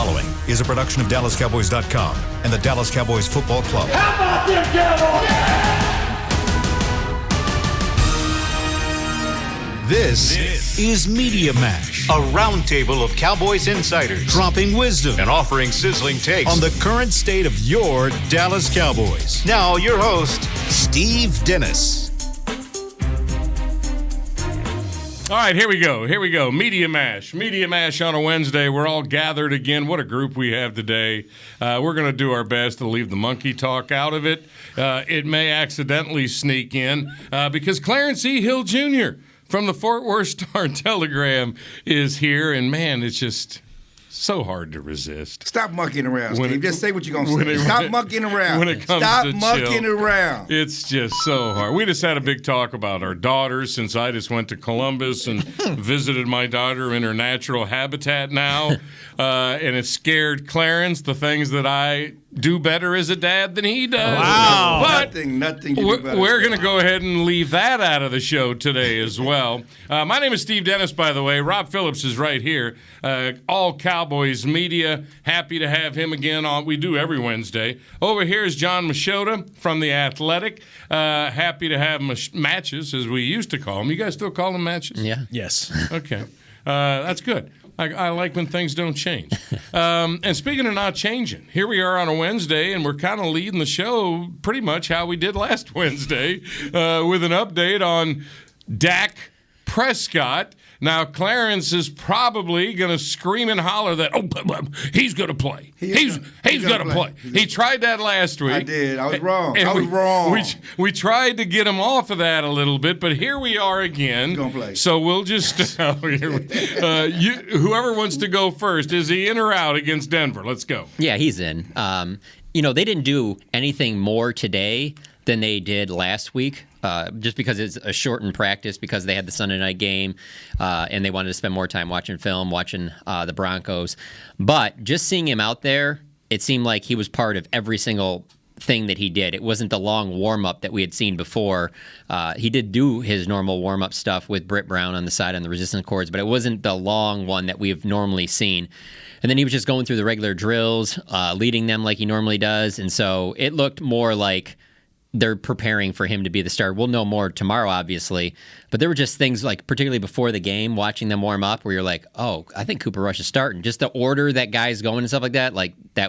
following is a production of DallasCowboys.com and the Dallas Cowboys Football Club. How about them Cowboys? This is Media Mash, A roundtable of Cowboys insiders dropping wisdom and offering sizzling takes on the current state of your Dallas Cowboys. Now, your host, Steve Dennis. All right, here we go. Media Mash on a Wednesday. We're all gathered again. What a group we have today. We're going to do our best to leave the monkey talk out of it. It may accidentally sneak in because Clarence E. Hill Jr. from the Fort Worth Star-Telegram is here, and man, it's just so hard to resist. Stop monkeying around, Steve. Just say what you're going to say. Stop monkeying around. When it comes Stop to monkeying chill, around. It's just so hard. We just had a big talk about our daughters since I just went to Columbus and visited my daughter in her natural habitat now. And it scared Clarence, the things that I do better as a dad than he does. Wow. But nothing you do better. We're going to go ahead and leave that out of the show today as well. My name is Steve Dennis, by the way. Rob Phillips is right here. All Cowboys Media. Happy to have him again on. We do every Wednesday. Over here is John Machota from The Athletic. Happy to have matches, as we used to call them. You guys still call them matches? Yeah. Yes. Okay. That's good. I like when things don't change. And speaking of not changing, here we are on a Wednesday, and we're kind of leading the show pretty much how we did last Wednesday with an update on Dak Prescott. Now, Clarence is probably going to scream and holler that, he's going to play. He's going to play. He tried that last week. I did. I was wrong. We tried to get him off of that a little bit, but here we are again. He's going to play. So we'll just whoever wants to go first, is he in or out against Denver? Let's go. Yeah, he's in. They didn't do anything more today than they did last week, just because it's a shortened practice, because they had the Sunday night game, and they wanted to spend more time watching film, watching the Broncos. But just seeing him out there, it seemed like he was part of every single thing that he did. It wasn't the long warm-up that we had seen before. He did do his normal warm-up stuff with Britt Brown on the side on the resistance cords, but it wasn't the long one that we've normally seen. And then he was just going through the regular drills, leading them like he normally does. And so it looked more like they're preparing for him to be the starter. We'll know more tomorrow, obviously. But there were just things, like particularly before the game, watching them warm up, where you're like, oh, I think Cooper Rush is starting. Just the order that guys going and stuff like that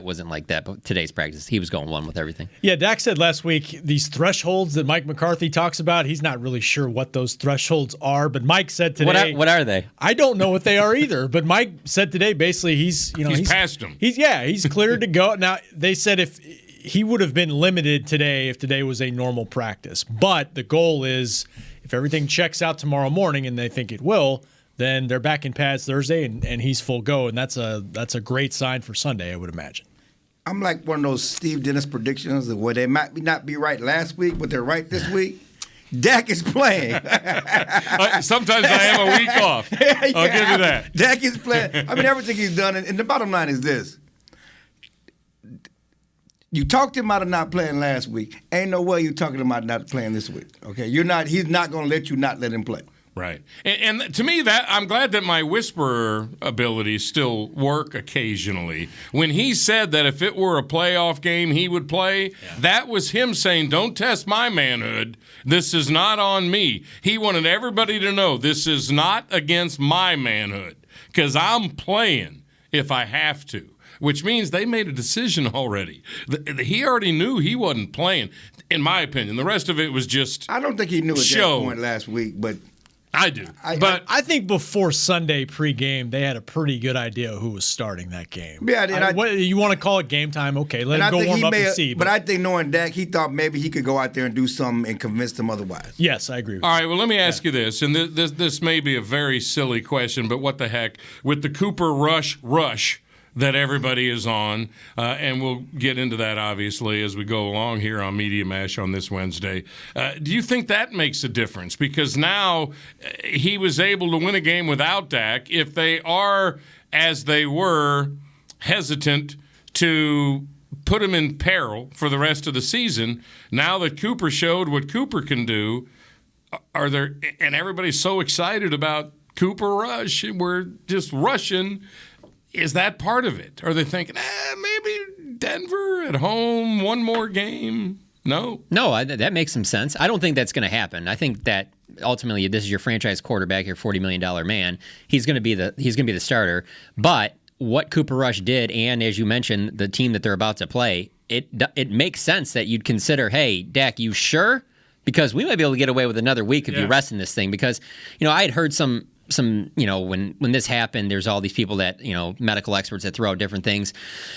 wasn't like that. But today's practice, he was going one with everything. Yeah, Dak said last week, these thresholds that Mike McCarthy talks about, he's not really sure what those thresholds are. But Mike said today... What are they? I don't know what they are either. But Mike said today, basically, he's past them. He's cleared to go. Now, they said if... he would have been limited today if today was a normal practice. But the goal is, if everything checks out tomorrow morning, and they think it will, then they're back in pads Thursday, and he's full go. And that's a great sign for Sunday, I would imagine. I'm like one of those Steve Dennis predictions where they might not be right last week, but they're right this week. Dak is playing. Sometimes I have a week off. I'll give you that. Dak is playing. I mean, everything he's done. And the bottom line is this. You talked him out of not playing last week. Ain't no way you talking him out of not playing this week. Okay, he's not going to let you not let him play. Right. And to me, that I'm glad that my whisperer abilities still work occasionally. When he said that if it were a playoff game, he would play, that was him saying, don't test my manhood. This is not on me. He wanted everybody to know this is not against my manhood, because I'm playing if I have to. Which means they made a decision already. He already knew he wasn't playing, in my opinion. The rest of it was just I don't think he knew at that point last week, but I do. But I think before Sunday pregame, they had a pretty good idea of who was starting that game. Yeah, you want to call it game time? Okay, let him go warm up and see. But I think knowing Dak, he thought maybe he could go out there and do something and convince them otherwise. Yes, I agree with you. All right, well, let me ask you this, and this may be a very silly question, but what the heck? With the Cooper Rush that everybody is on, and we'll get into that, obviously, as we go along here on Media Mash on this Wednesday. Do you think that makes a difference? Because now he was able to win a game without Dak. If they are, as they were, hesitant to put him in peril for the rest of the season, now that Cooper showed what Cooper can do, and everybody's so excited about Cooper Rush, we're just rushing. Is that part of it? Are they thinking, maybe Denver at home, one more game? No, that makes some sense. I don't think that's going to happen. I think that ultimately this is your franchise quarterback, your $40 million man. He's going to be the starter. But what Cooper Rush did, and as you mentioned, the team that they're about to play, it makes sense that you'd consider, hey, Dak, you sure? Because we might be able to get away with another week if you rest in this thing. Because I had heard some when this happened, there's all these people that, medical experts that throw out different things.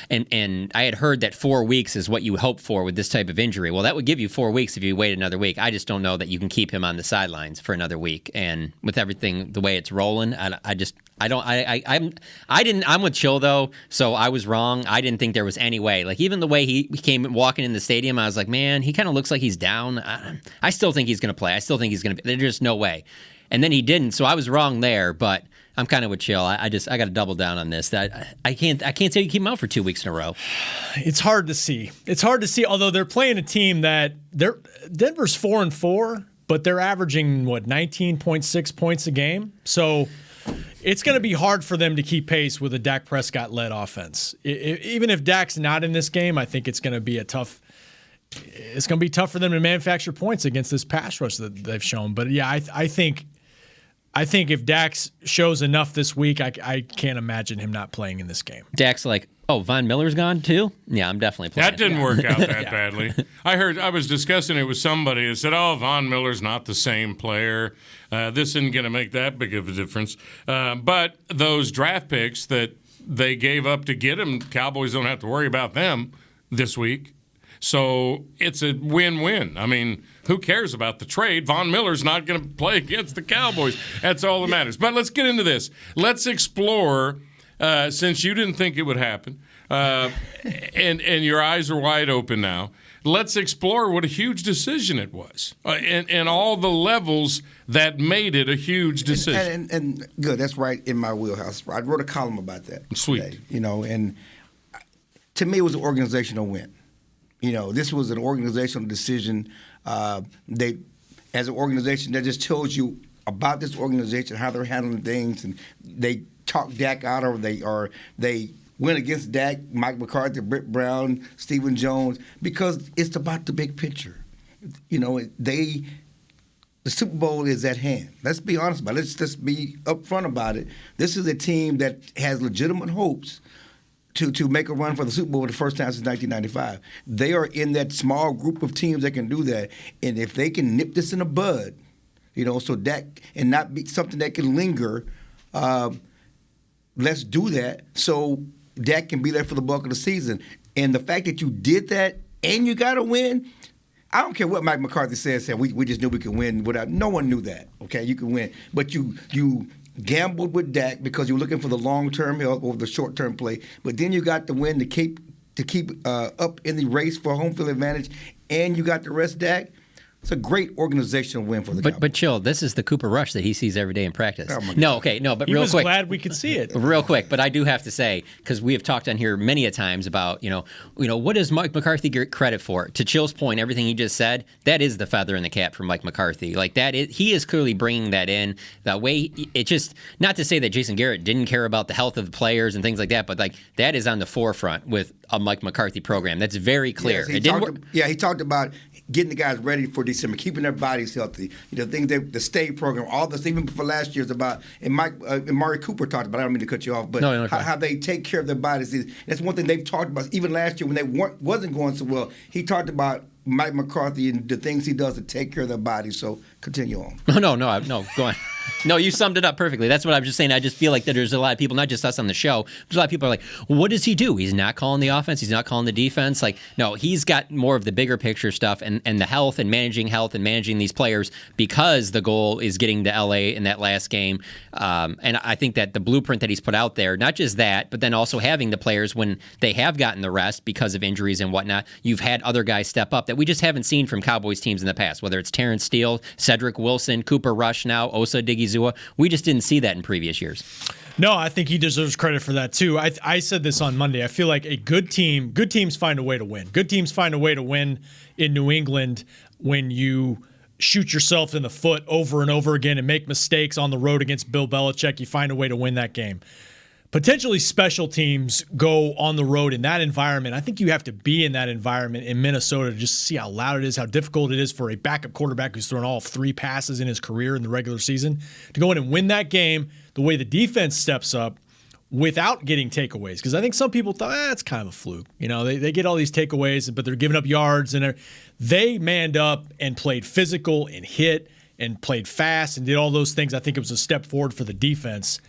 And I had heard that 4 weeks is what you hope for with this type of injury. Well, that would give you 4 weeks if you wait another week. I just don't know that you can keep him on the sidelines for another week. And with everything, the way it's rolling, I'm with Chill though. So I was wrong. I didn't think there was any way. Like even the way he came walking in the stadium, I was like, man, he kind of looks like he's down. I still think he's going to play. I still think he's going to be. There's just no way. And then he didn't, so I was wrong there. But I'm kind of with Chill. I got to double down on this. That I can't say you keep him out for 2 weeks in a row. It's hard to see. Although they're playing a team that Denver's 4-4, but they're averaging 19.6 points a game. So it's going to be hard for them to keep pace with a Dak Prescott led offense. Even if Dak's not in this game, I think it's going to be tough. It's going to be tough for them to manufacture points against this pass rush that they've shown. But yeah, I think if Dax shows enough this week, I can't imagine him not playing in this game. Dak's like, oh, Von Miller's gone too? Yeah, I'm definitely playing. That didn't work out that badly. I was discussing it with somebody that said, oh, Von Miller's not the same player. This isn't going to make that big of a difference. But those draft picks that they gave up to get him, Cowboys don't have to worry about them this week. So it's a win-win. I mean, who cares about the trade? Von Miller's not going to play against the Cowboys. That's all that matters. But let's get into this. Let's explore, since you didn't think it would happen, and your eyes are wide open now, let's explore what a huge decision it was and all the levels that made it a huge decision. And good, that's right in my wheelhouse. I wrote a column about that. Sweet. Today, and to me it was an organizational win. This was an organizational decision. They, as an organization, that just tells you about this organization, how they're handling things, and they talk Dak out, or they went against Dak, Mike McCarthy, Britt Brown, Stephen Jones, because it's about the big picture. The Super Bowl is at hand. Let's be honest about it. Let's just be upfront about it. This is a team that has legitimate hopes to make a run for the Super Bowl for the first time since 1995. They are in that small group of teams that can do that. And if they can nip this in the bud, so Dak, and not be something that can linger, let's do that so Dak can be there for the bulk of the season. And the fact that you did that and you got to win, I don't care what Mike McCarthy said we just knew we could win without. No one knew that, okay? You can win. But you gambled with Dak because you were looking for the long-term help over the short-term play. But then you got the win to keep up in the race for home field advantage, and you got the rest Dak. It's a great organizational win for the Cowboys. But Chill, this is the Cooper Rush that he sees every day in practice. Oh, but he real was quick. glad we could see it. Real quick, but I do have to say, because we have talked on here many a times about, what does Mike McCarthy get credit for? To Chill's point, everything he just said, that is the feather in the cap for Mike McCarthy. Like he is clearly bringing that in. That way, it just, not to say that Jason Garrett didn't care about the health of the players and things like that, but that is on the forefront with a Mike McCarthy program. That's very clear. Yes, he talked about getting the guys ready for December, keeping their bodies healthy. The stay program, all this, even before last year's about, and Mari Cooper talked about, I don't mean to cut you off, but how they take care of their bodies. That's one thing they've talked about. Even last year when they wasn't going so well, he talked about Mike McCarthy and the things he does to take care of their bodies. So continue on. No, go on. No, you summed it up perfectly. That's what I'm just saying. I just feel like that there's a lot of people, not just us on the show, there's a lot of people are like, well, what does he do? He's not calling the offense. He's not calling the defense. No, he's got more of the bigger picture stuff and the health and managing these players, because the goal is getting to L.A. in that last game. And I think that the blueprint that he's put out there, not just that, but then also having the players when they have gotten the rest because of injuries and whatnot, you've had other guys step up that we just haven't seen from Cowboys teams in the past, whether it's Terrence Steele, Cedric Wilson, Cooper Rush now, Osa Digizua. We just didn't see that in previous years. No, I think he deserves credit for that too. I said this on Monday. I feel like good teams find a way to win. Good teams find a way to win in New England when you shoot yourself in the foot over and over again and make mistakes on the road against Bill Belichick. You find a way to win that game. potentially special teams go on the road in that environment. I think you have to be in that environment in Minnesota to just see how loud it is, how difficult it is for a backup quarterback who's thrown all 3 passes in his career in the regular season to go in and win that game the way the defense steps up without getting takeaways. Because I think some people thought, it's kind of a fluke. They get all these takeaways, but they're giving up yards. And they manned up and played physical and hit and played fast and did all those things. I think it was a step forward for the defense.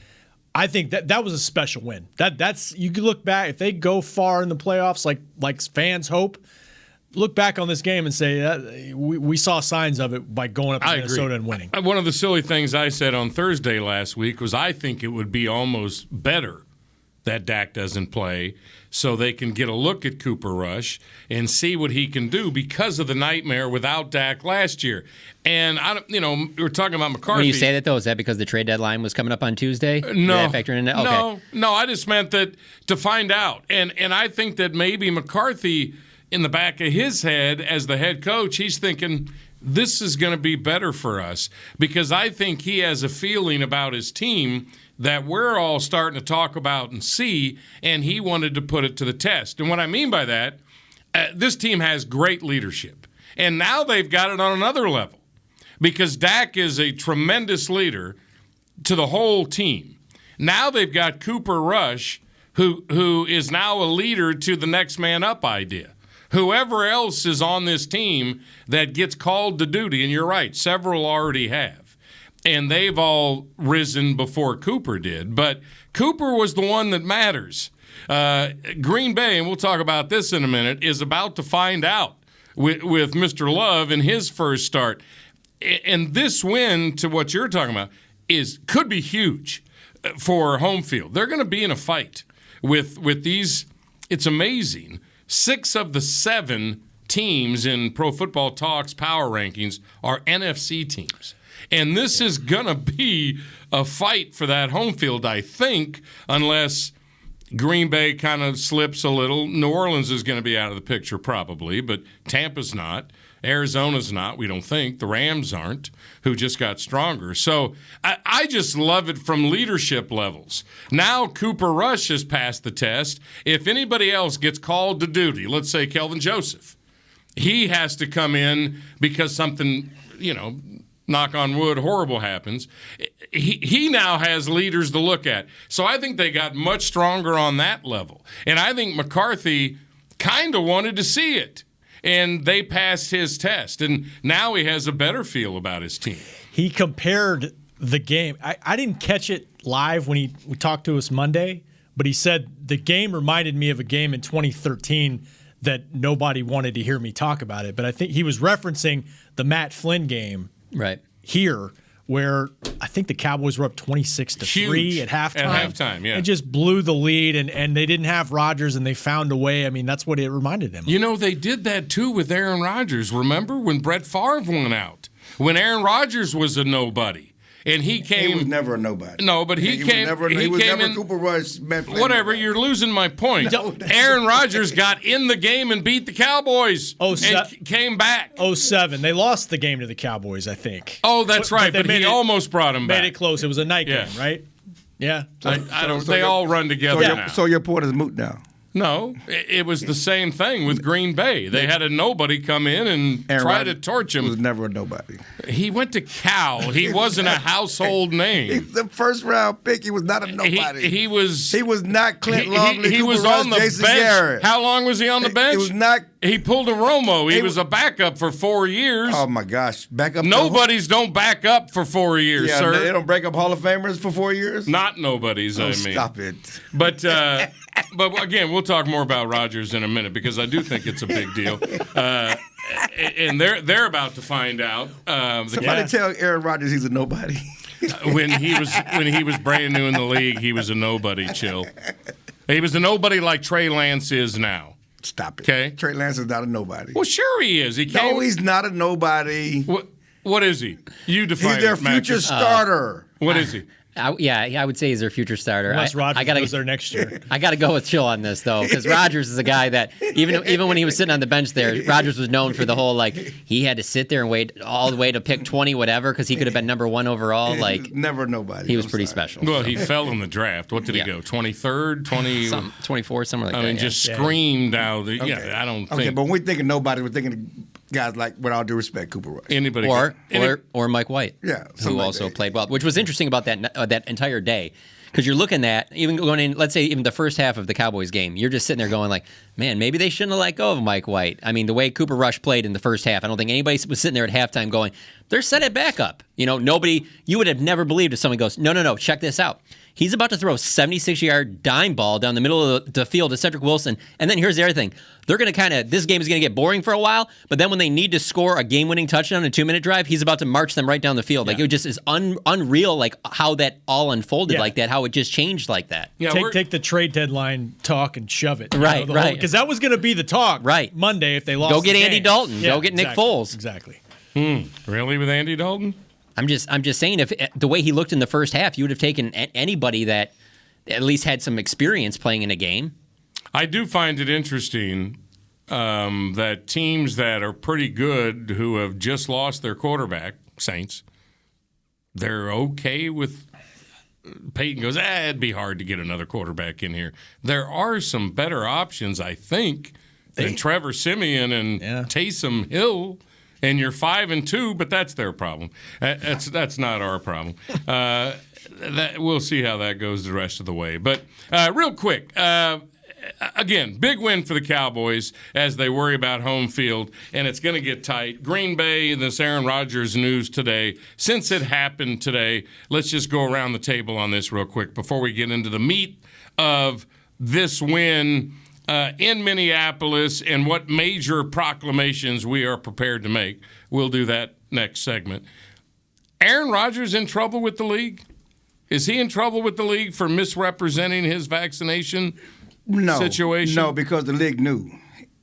I think that was a special win. That's you can look back if they go far in the playoffs, like fans hope. Look back on this game and say we saw signs of it by going up to Minnesota and winning. One of the silly things I said on Thursday last week was I think it would be almost better that Dak doesn't play so they can get a look at Cooper Rush and see what he can do because of the nightmare without Dak last year. And we were talking about McCarthy. When you say that, though, is that because the trade deadline was coming up on Tuesday? No. Did that factor in that? Okay. No. I just meant that to find out. And I think that maybe McCarthy, in the back of his head as the head coach, he's thinking this is going to be better for us because I think he has a feeling about his team that we're all starting to talk about and see, and he wanted to put it to the test. And what I mean by that, this team has great leadership. And now they've got it on another level because Dak is a tremendous leader to the whole team. Now they've got Cooper Rush, who is now a leader to the next man up idea. Whoever else is on this team that gets called to duty, and you're right, several already have. And they've all risen before Cooper did. But Cooper was the one that matters. Green Bay, and we'll talk about this in a minute, is about to find out with Mr. Love in his first start. And this win, to what you're talking about, could be huge for home field. They're going to be in a fight with these. It's amazing. 6 of the 7 teams in Pro Football Talk's power rankings are NFC teams. And this is going to be a fight for that home field, I think, unless Green Bay kind of slips a little. New Orleans is going to be out of the picture probably, but Tampa's not. Arizona's not, we don't think. The Rams aren't, who just got stronger. So I just love it from leadership levels. Now Cooper Rush has passed the test. If anybody else gets called to duty, let's say Kelvin Joseph, he has to come in because something, knock on wood, horrible happens. He now has leaders to look at. So I think they got much stronger on that level. And I think McCarthy kind of wanted to see it. And they passed his test. And now he has a better feel about his team. He compared the game. I didn't catch it live when he talked to us Monday, but he said the game reminded me of a game in 2013 that nobody wanted to hear me talk about it. But I think he was referencing the Matt Flynn game. Right. Here, where I think the Cowboys were up 26-3 at halftime. At halftime, yeah. And just blew the lead, and they didn't have Rodgers, and they found a way. I mean, that's what it reminded them of. They did that, too, with Aaron Rodgers. Remember when Brett Favre went out? When Aaron Rodgers was a nobody. And he came. He was never a nobody. No, but he came. He was came never in, Cooper Rush. Whatever, you're losing my point. Aaron Rodgers got in the game and beat the Cowboys. And came back. 07. They lost the game to the Cowboys, I think. Oh, that's right. But he almost brought him back. Made it close. It was a night game, right? Yeah. They all run together now. So your point is moot now. No, it was the same thing with Green Bay. They had a nobody come in and try to torch him. He was never a nobody. He went to Cal. He wasn't a household name. The first round pick, he was not a nobody. He was not Clint Longley. He was on the Jason bench. Garrett. How long was he on the bench? It was not. He pulled a Romo. He was a backup for 4 years. Oh my gosh, backup. Nobodies don't back up for 4 years, sir. They don't break up Hall of Famers for 4 years. Not nobodies. I mean, stop it. But again, we'll talk more about Rodgers in a minute because I do think it's a big deal. And they're about to find out. Somebody tell Aaron Rodgers he's a nobody. when he was brand new in the league, he was a nobody. Chill. He was a nobody like Trey Lance is now. Stop it. Okay. Trey Lance is not a nobody. Well, sure he is. No, he's not a nobody. What is he? You define. He's their it, future Marcus. starter. What is he? I would say he's their future starter. Unless Rodgers goes there next year. I got to go with Chill on this though, because Rodgers is a guy that even when he was sitting on the bench there, Rodgers was known for the whole he had to sit there and wait all the way to pick 20 whatever because he could have been number 1 overall. Never nobody. He was pretty special. Well, he fell in the draft. What did he go? 23rd, 24, somewhere like that. Just screamed out. Yeah, I don't think. Okay, but when we're thinking nobody, we're thinking guys like, with all due respect, Cooper Rush. Anybody. Or Mike White. Yeah, who also played well, which was interesting about that entire day. Because you're looking at, even going in, let's say even the first half of the Cowboys game, you're just sitting there going man, maybe they shouldn't have let go of Mike White. I mean, the way Cooper Rush played in the first half, I don't think anybody was sitting there at halftime going, they're set it back up. Nobody, you would have never believed if someone goes, no, check this out. He's about to throw a 76-yard dime ball down the middle of the field to Cedric Wilson. And then here's the other thing. They're going to this game is going to get boring for a while, but then when they need to score a game-winning touchdown in a 2-minute drive, he's about to march them right down the field. It just is unreal, how that all unfolded like that, how it just changed like that. Yeah, take the trade deadline talk and shove it. Right. Because that was going to be the talk Monday if they lost Go get the Andy game. Dalton. Yeah, Go get Nick Foles. Exactly. Really, with Andy Dalton? I'm just saying, if the way he looked in the first half, you would have taken anybody that at least had some experience playing in a game. I do find it interesting that teams that are pretty good who have just lost their quarterback, Saints, they're okay with Peyton goes, it'd be hard to get another quarterback in here. There are some better options, I think, than Trevor Siemian and Taysom Hill. And you're 5-2, but that's their problem. That's not our problem. We'll see how that goes the rest of the way. But real quick, again, big win for the Cowboys as they worry about home field, and it's going to get tight. Green Bay, this Aaron Rodgers news today. Since it happened today, let's just go around the table on this real quick before we get into the meat of this win in Minneapolis and what major proclamations we are prepared to make. We'll do that next segment. Aaron Rodgers in trouble with the league? Is he in trouble with the league for misrepresenting his vaccination situation? No, because the league knew.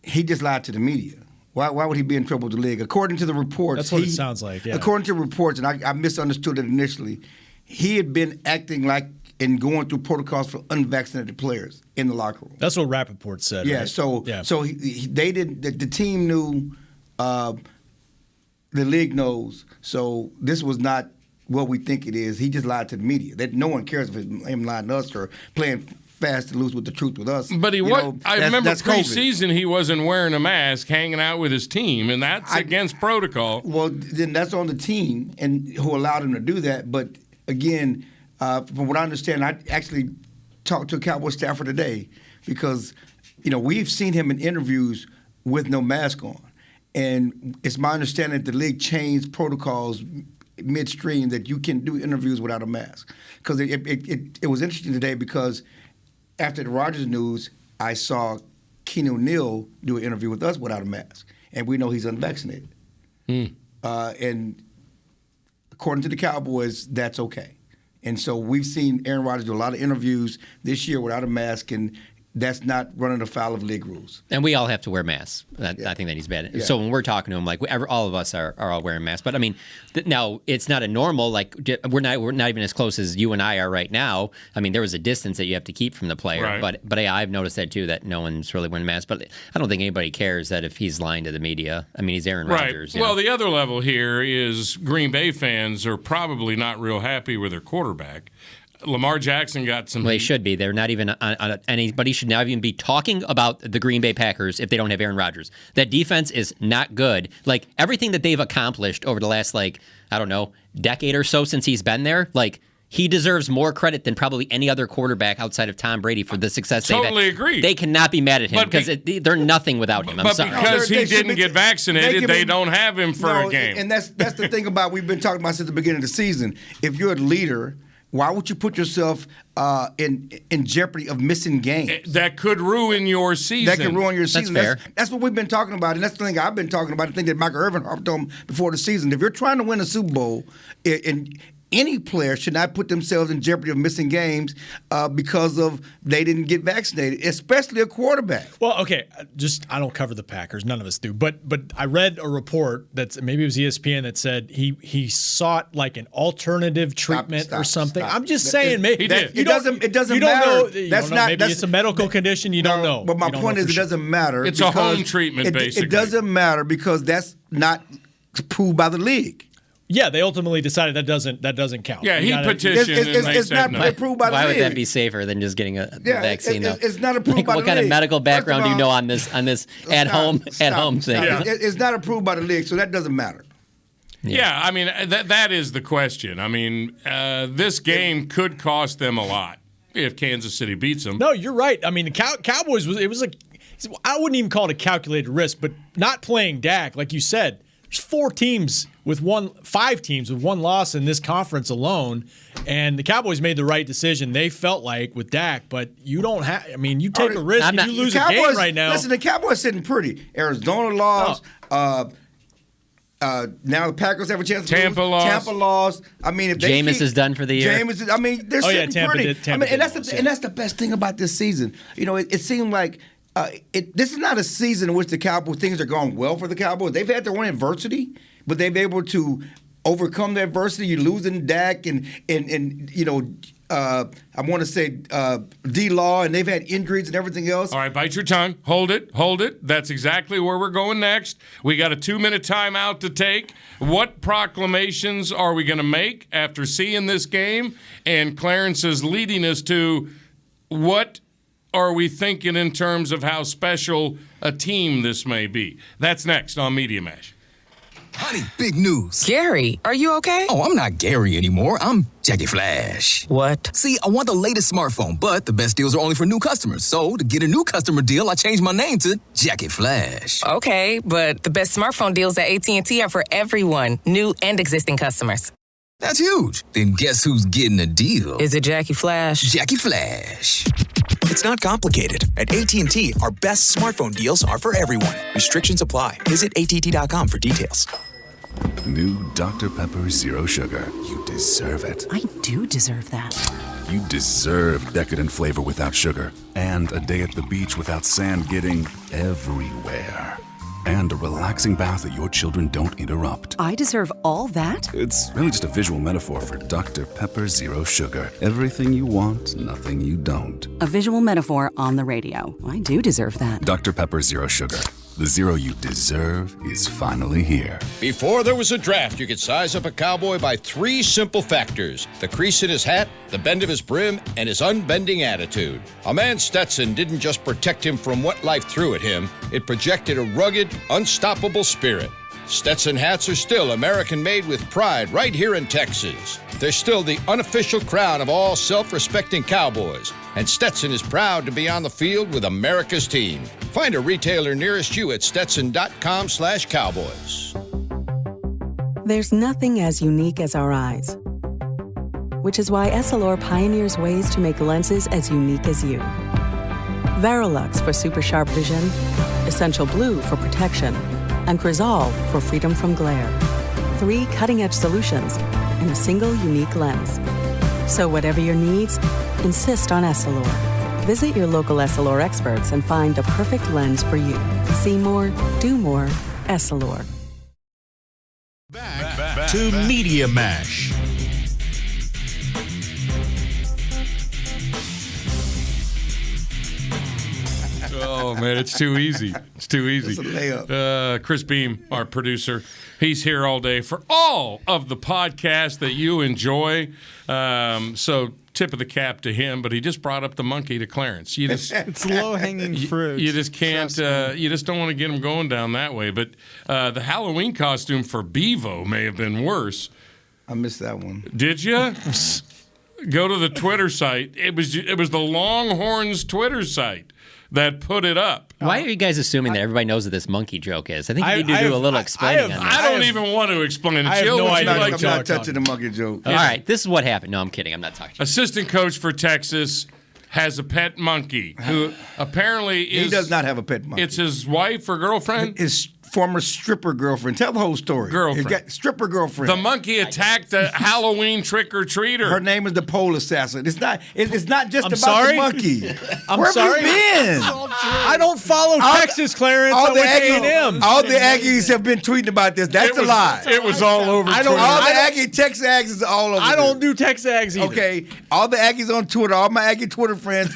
He just lied to the media. Why would he be in trouble with the league? According to the reports. That's what it sounds like, yeah. According to reports, and I misunderstood it initially, he had been acting like and going through protocols for unvaccinated players in the locker room. That's what Rappaport said. Yeah, right? so they didn't. The team knew, the league knows. So this was not what we think it is. He just lied to the media. That no one cares if him lying to us or playing fast and loose with the truth with us. But I remember preseason he wasn't wearing a mask, hanging out with his team, and that's against protocol. Well, then that's on the team and who allowed him to do that. But again, from what I understand, I actually talked to a Cowboys staffer today because, we've seen him in interviews with no mask on. And it's my understanding that the league changed protocols midstream that you can do interviews without a mask. Because it was interesting today because after the Rodgers news, I saw Keenan O'Neal do an interview with us without a mask. And we know he's unvaccinated. And according to the Cowboys, that's okay. And so we've seen Aaron Rodgers do a lot of interviews this year without a mask, and that's not running afoul of league rules. And we all have to wear masks. I think that he's bad. Yeah. So when we're talking to him, all of us are all wearing masks. But I mean, now it's not a normal. We're not even as close as you and I are right now. I mean, there was a distance that you have to keep from the player. Right. But I've noticed that too, that no one's really wearing masks. But I don't think anybody cares that if he's lying to the media. I mean, he's Aaron Rodgers. Well, the other level here is Green Bay fans are probably not real happy with their quarterback. Lamar Jackson got some. Well, they should be. They're not even on anybody should not even be talking about the Green Bay Packers if they don't have Aaron Rodgers. That defense is not good. Everything that they've accomplished over the last decade or so since he's been there, he deserves more credit than probably any other quarterback outside of Tom Brady for the success they've had. Totally agree. They cannot be mad at him because they're nothing without him. I'm sorry. Because he didn't get vaccinated, they don't have him for a game. And that's the thing about we've been talking about since the beginning of the season. If you're a leader, why would you put yourself in jeopardy of missing games? That could ruin your season. That can ruin your season. That's fair. That's what we've been talking about, and that's the thing I've been talking about. The thing that Michael Irvin harped on before the season. If you're trying to win a Super Bowl, and any player should not put themselves in jeopardy of missing games because of they didn't get vaccinated, especially a quarterback. Well, okay, I don't cover the Packers. None of us do. But I read a report that's maybe it was ESPN that said he sought like an alternative treatment or something. I'm just saying, maybe he did. It doesn't You don't matter. know, That's not. maybe it's a medical condition. You don't know. But my You don't point know is, for it sure. doesn't matter. It's a because home treatment, basically. It doesn't matter because that's not proved by the league. Yeah, they ultimately decided that doesn't count. Yeah, he petitioned and they It's said not no. approved by the Why league. would that be safer than just getting a vaccine? Though? It's not approved by the What kind of league. medical background do you First know of all, on this at home thing? Stop. It's not approved by the league, so that doesn't matter. Yeah, I mean, that is the question. I mean, this game could cost them a lot if Kansas City beats them. No, you're right. I mean, the Cowboys I wouldn't even call it a calculated risk, but not playing Dak, like you said, there's 5 teams with one loss in this conference alone, and the Cowboys made the right decision. They felt like with Dak, but you don't have. I mean, you take a risk if you lose a game right now. Listen, the Cowboys sitting pretty. Arizona lost. Now the Packers have a chance to Tampa lose. lost. Tampa lost. I mean, if they Jameis is done for the year. I mean, they're sitting Tampa pretty. did- Tampa and did lose, yeah. and that's the best thing about this season. You know, it seemed like. This is not a season in which the Cowboys things are going well for the Cowboys. They've had their own adversity, but they've been able to overcome the adversity. You're losing Dak and you know, I want to say D-Law, and they've had injuries and everything else. All right, bite your tongue. Hold it. That's exactly where we're going next. We got a 2-minute timeout to take. What proclamations are we going to make after seeing this game? And Clarence is leading us to what are we thinking in terms of how special a team this may be? That's next on Media Mash. Honey, big news. Gary, are you okay? Oh, I'm not Gary anymore. I'm Jackie Flash. What? See, I want the latest smartphone, but the best deals are only for new customers. So, to get a new customer deal, I changed my name to Jackie Flash. Okay, but the best smartphone deals at AT&T are for everyone, new and existing customers. That's huge. Then guess who's getting a deal? Is it Jackie Flash? Jackie Flash. It's not complicated. At AT&T, our best smartphone deals are for everyone. Restrictions apply. Visit att.com for details. New Dr. Pepper Zero Sugar. You deserve it. I do deserve that. You deserve decadent flavor without sugar. And a day at the beach without sand getting everywhere. And a relaxing bath that your children don't interrupt. I deserve all that? It's really just a visual metaphor for Dr. Pepper Zero Sugar. Everything you want, nothing you don't. A visual metaphor on the radio. I do deserve that. Dr. Pepper Zero Sugar. The zero you deserve is finally here. Before there was a draft, you could size up a cowboy by 3 simple factors: the crease in his hat, the bend of his brim, and his unbending attitude. A man's Stetson didn't just protect him from what life threw at him, it projected a rugged, unstoppable spirit. Stetson hats are still American-made with pride right here in Texas. They're still the unofficial crown of all self-respecting cowboys, and Stetson is proud to be on the field with America's team. Find a retailer nearest you at stetson.com/cowboys. There's nothing as unique as our eyes, which is why Essilor pioneers ways to make lenses as unique as you. Verilux for super sharp vision, Essential Blue for protection, and Crizal for freedom from glare. 3 cutting-edge solutions in a single unique lens. So whatever your needs, insist on Essilor. Visit your local Essilor experts and find the perfect lens for you. See more, do more, Essilor. Back to Media Mash. Oh, man, it's too easy. It's too easy. It's a layup. Chris Beam, our producer, he's here all day for all of the podcasts that you enjoy. So tip of the cap to him, but he just brought up the monkey to Clarence. You just, it's low-hanging fruit. You just can't, you just don't want to get him going down that way. But the Halloween costume for Bevo may have been worse. I missed that one. Did you? Go to the Twitter site. It was the Longhorns Twitter site that put it up. Why are you guys assuming that everybody knows what this monkey joke is? I think you need to do a little explaining on that. I don't even want to explain it. I have no idea. I'm not touching the monkey joke. All right, this is what happened. No, I'm kidding. I'm not talking. Assistant coach for Texas has a pet monkey who apparently is. He does not have a pet monkey. It's his wife or girlfriend? His former stripper girlfriend. Tell the whole story. Stripper girlfriend. The monkey attacked a Halloween trick-or-treater. Her name is the pole assassin. It's not just about sorry? the monkey. I'm Where sorry? have you been? I don't follow Texas, Clarence. I went to A&M. All the Aggies have been tweeting about this. That's a lie. It was all over Twitter. All the Texas Aggies are all over I don't do Texas Aggies either. Okay, all the Aggies on Twitter, all my Aggie Twitter friends,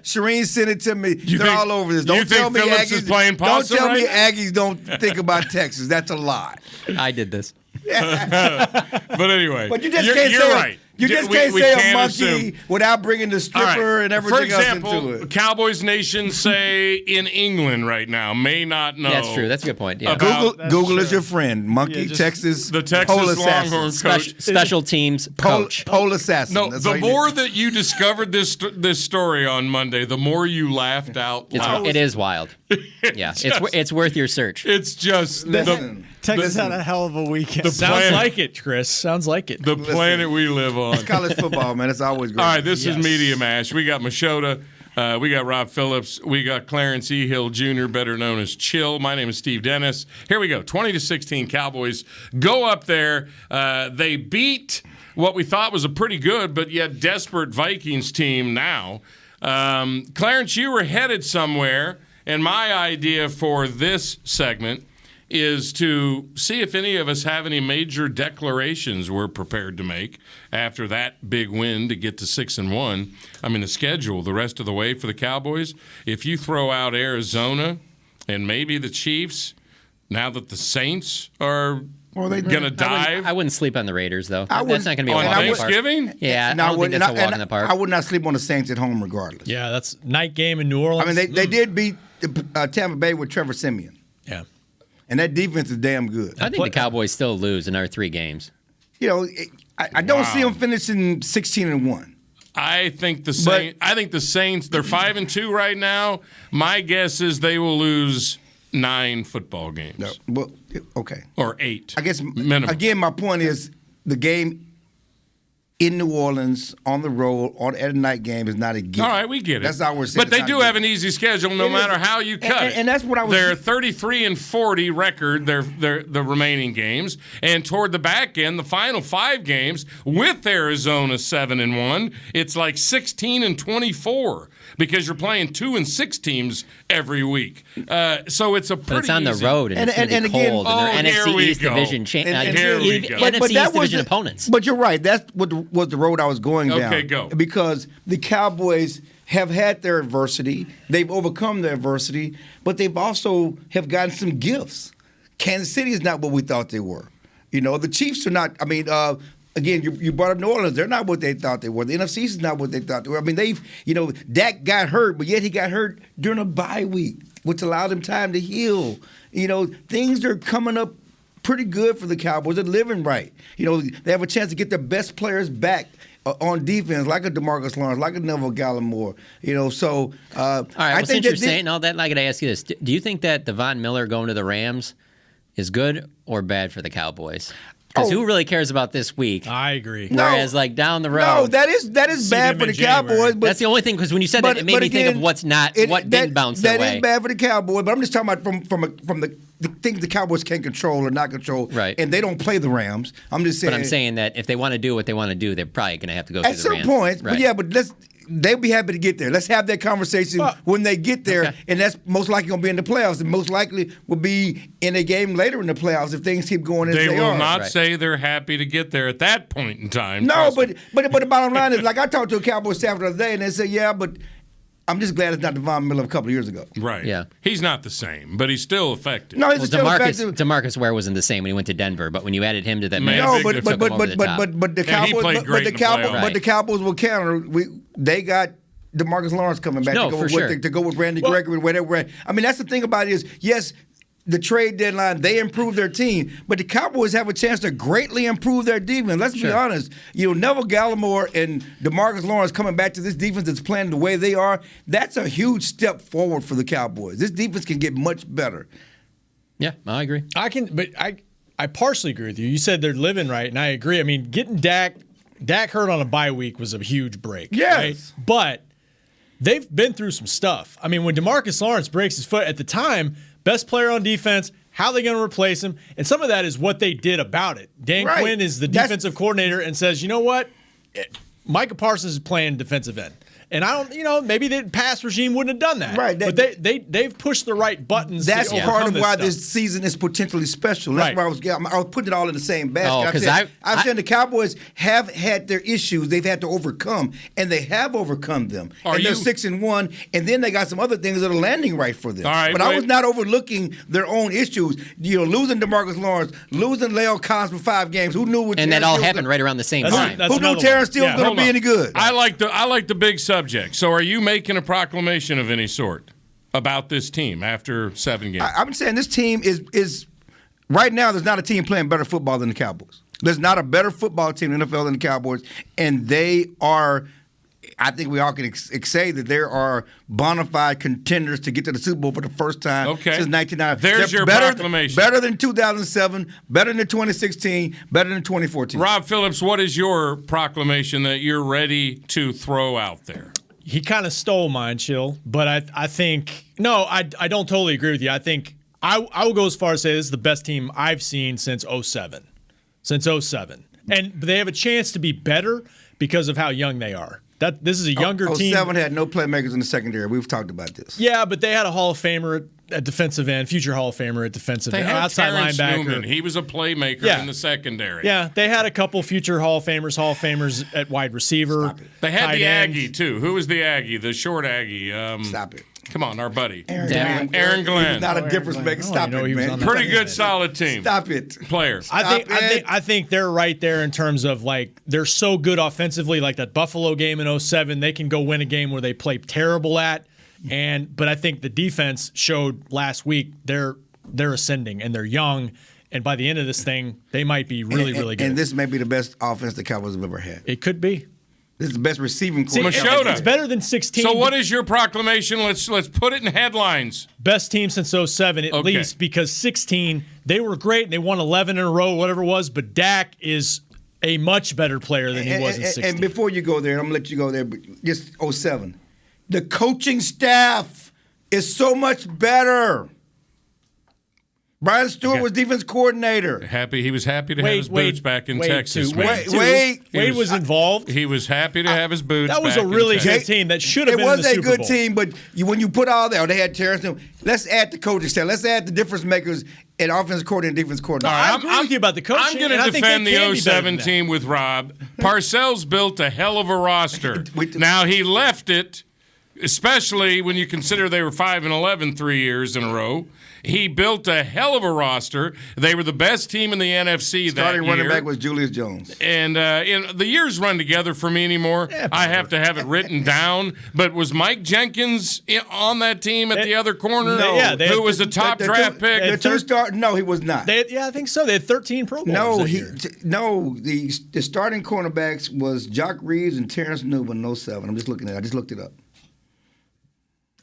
Shireen sent it to me. They're all over this. Don't tell me Phillips Aggies is playing possum Don't tell me right Aggies don't think about Texas. That's a lie. I did this. But anyway, But you just you're can't say right. You just can't say a monkey without bringing the stripper and everything else into For example, it. Cowboys Nation say in England right now may not know. That's true. That's a good point. Yeah. Google is your friend. Monkey, Texas pole Longhorn assassin. coach. Special teams coach. Pole assassin. No, That's the all you more need. that you discovered this story on Monday, the more you laughed out loud. It is wild. Yeah, it's worth your search. It's just Texas had a hell of a weekend. Sounds like it, Chris. Sounds like it. The planet we live on. It's college football, man. It's always great. All right, this is Media Mash. We got Machota. We got Rob Phillips. We got Clarence E. Hill Jr., better known as Chill. My name is Steve Dennis. Here we go. 20-16 Cowboys go up there. They beat what we thought was a pretty good but yet desperate Vikings team now. Clarence, you were headed somewhere, and my idea for this segment is to see if any of us have any major declarations we're prepared to make after that big win to get to 6-1. I mean, the schedule the rest of the way for the Cowboys, if you throw out Arizona and maybe the Chiefs, now that the Saints are going to dive. I wouldn't sleep on the Raiders, though. I That's not going to be a on walk in the park. Thanksgiving? Yeah, I don't think that's a walk in the park. I would not sleep on the Saints at home regardless. Yeah, that's night game in New Orleans. I mean, they did beat Tampa Bay with Trevor Siemian. Yeah. And that defense is damn good. I think the Cowboys still lose in our 3 games. You know, I don't see them finishing 16-1. I think the Saints. They're 5-2 right now. My guess is they will lose 9 football games. No, well, okay, or 8. I guess minimum. Again, my point is the game in New Orleans on the road at a night game is not a given. All right, we get it. That's all we're saying. But they do have an easy schedule, no matter how you cut it. And that's what I was. They're 33-40 record. They're the remaining games, and toward the back end, the final 5 games with Arizona 7-1, it's like 16-24 because you're playing 2 and 6 teams every week. So it's a pretty. But it's on the road and it's going to be cold. And they're NFC East division NFC East division opponents. But you're right. That's what was the road I was going down. Okay, go. Because the Cowboys have had their adversity. They've overcome their adversity, but they've also have gotten some gifts. Kansas City is not what we thought they were. You know, the Chiefs are not. I mean, again, you brought up New Orleans. They're not what they thought they were. The NFC is not what they thought they were. I mean, Dak got hurt, but yet he got hurt during a bye week, which allowed him time to heal. You know, things are coming up pretty good for the Cowboys. They're living right. You know, they have a chance to get their best players back on defense, like a DeMarcus Lawrence, like a Neville Gallimore. You know, so all right. Well, since you're saying all that, I got to ask you this: do you think that Devon Miller going to the Rams is good or bad for the Cowboys? Because who really cares about this week? I agree. Whereas, down the road, no, that is bad for the Cowboys. But that's the only thing. Because when you said that, it made me think of what didn't bounce their way. That is bad for the Cowboys. But I'm just talking about from the things the Cowboys can control or not control. Right. And they don't play the Rams. I'm just saying. But I'm saying that if they want to do what they want to do, they're probably going to have to go through the Rams. At some point. Right. But yeah, but they'll be happy to get there. Let's have that conversation when they get there, and that's most likely going to be in the playoffs, and most likely will be in a game later in the playoffs if things keep going as they are. They will not say they're happy to get there at that point in time. No, but the bottom line is, I talked to a Cowboys staff the other day, and they said, yeah, but I'm just glad it's not Devon Miller a couple of years ago. Right. Yeah. He's not the same, but he's still effective. No, he's still effective. DeMarcus Ware wasn't the same when he went to Denver, but when you added him to that, the Cowboys will counter. They got DeMarcus Lawrence coming back to go with Randy Gregory, whatever. I mean, that's the thing about it is, yes, the trade deadline, they improved their team, but the Cowboys have a chance to greatly improve their defense. Let's be honest. You know, Neville Gallimore and DeMarcus Lawrence coming back to this defense that's playing the way they are, that's a huge step forward for the Cowboys. This defense can get much better. Yeah, I agree. I partially agree with you. You said they're living right, and I agree. I mean, getting Dak hurt on a bye week was a huge break. Yes. Right? But they've been through some stuff. I mean, when DeMarcus Lawrence breaks his foot at the time, best player on defense, How are they going to replace him? And some of that is what they did about it. Dan Quinn is the defensive coordinator and says, you know what? Micah Parsons is playing defensive end. And I don't, maybe the past regime wouldn't have done that. Right. But they've pushed the right buttons. That's to part of why stuff. this season is potentially special. That's why I was putting it all in the same basket. I'm saying the Cowboys have had their issues they've had to overcome, and they have overcome them. They're 6-1, and then they got some other things that are landing right for them. All right, but I was not overlooking their own issues. Losing DeMarcus Lawrence, losing Lyle Collins for 5 games. Who knew? And that all happened right around the same time. Who knew Terrence Steele was going to be any good? I like the big subject. So are you making a proclamation of any sort about this team after 7 games? I'm saying this team is right now. There's not a team playing better football than the Cowboys. There's not a better football team in the NFL than the Cowboys, and they are. I think we all can say that there are bona fide contenders to get to the Super Bowl for the first time since 1990. There's your proclamation. Better than 2007, better than 2016, better than 2014. Rob Phillips, what is your proclamation that you're ready to throw out there? He kind of stole mine, Chill, but I think I don't totally agree with you. I think I will go as far as say this is the best team I've seen since 07. And they have a chance to be better because of how young they are. This is a younger team. 07 had no playmakers in the secondary. We've talked about this. Yeah, but they had a Hall of Famer at defensive end, future Hall of Famer at defensive end, outside Terrence linebacker. Newman. He was a playmaker in the secondary. Yeah, they had a couple future Hall of Famers at wide receiver. They had the end. Aggie, too. Who was the Aggie? The short Aggie. Stop it. Come on, our buddy. Aaron Glenn. He's not a difference maker. Stop it, man. Pretty good, solid team. Stop it. Player. I think they're right there in terms of they're so good offensively. Like that Buffalo game in 07, they can go win a game where they play terrible at. But I think the defense showed last week they're ascending and they're young. And by the end of this thing, they might be really good. And this may be the best offense the Cowboys have ever had. It could be. This is the best receiving core. Machota. It's better than 16. So what is your proclamation? Let's put it in headlines. Best team since 07 at least, because 16, they were great and they won 11 in a row, whatever it was, but Dak is a much better player than he was in 16. And before you go there, I'm going to let you go there, but just 07. The coaching staff is so much better. Brian Stewart was defense coordinator. He was happy to have his boots back in Texas. Wade was involved. He was happy to have his boots back in Texas. That was a really good team that should have been in the Super Bowl. It was a good team, but when you put all that, they had Terrence. Let's add the coaching staff. Let's add the difference makers and offensive coordinator and defense coordinator. I agree with you about the coaching. I'm going to defend the 07 team with Rob. Parcells built a hell of a roster. Now, he left it, especially when you consider they were 5-11 3 years in a row. He built a hell of a roster. They were the best team in the NFC that year. Starting running back was Julius Jones. And the years run together for me anymore. I have to have it written down. But was Mike Jenkins on that team at the other corner? No. Who was the top draft pick? No, he was not. I think so. They had 13 Pro Bowlers the starting cornerbacks was Jock Reeves and Terrence Newman in 07. I'm just looking at it. I just looked it up.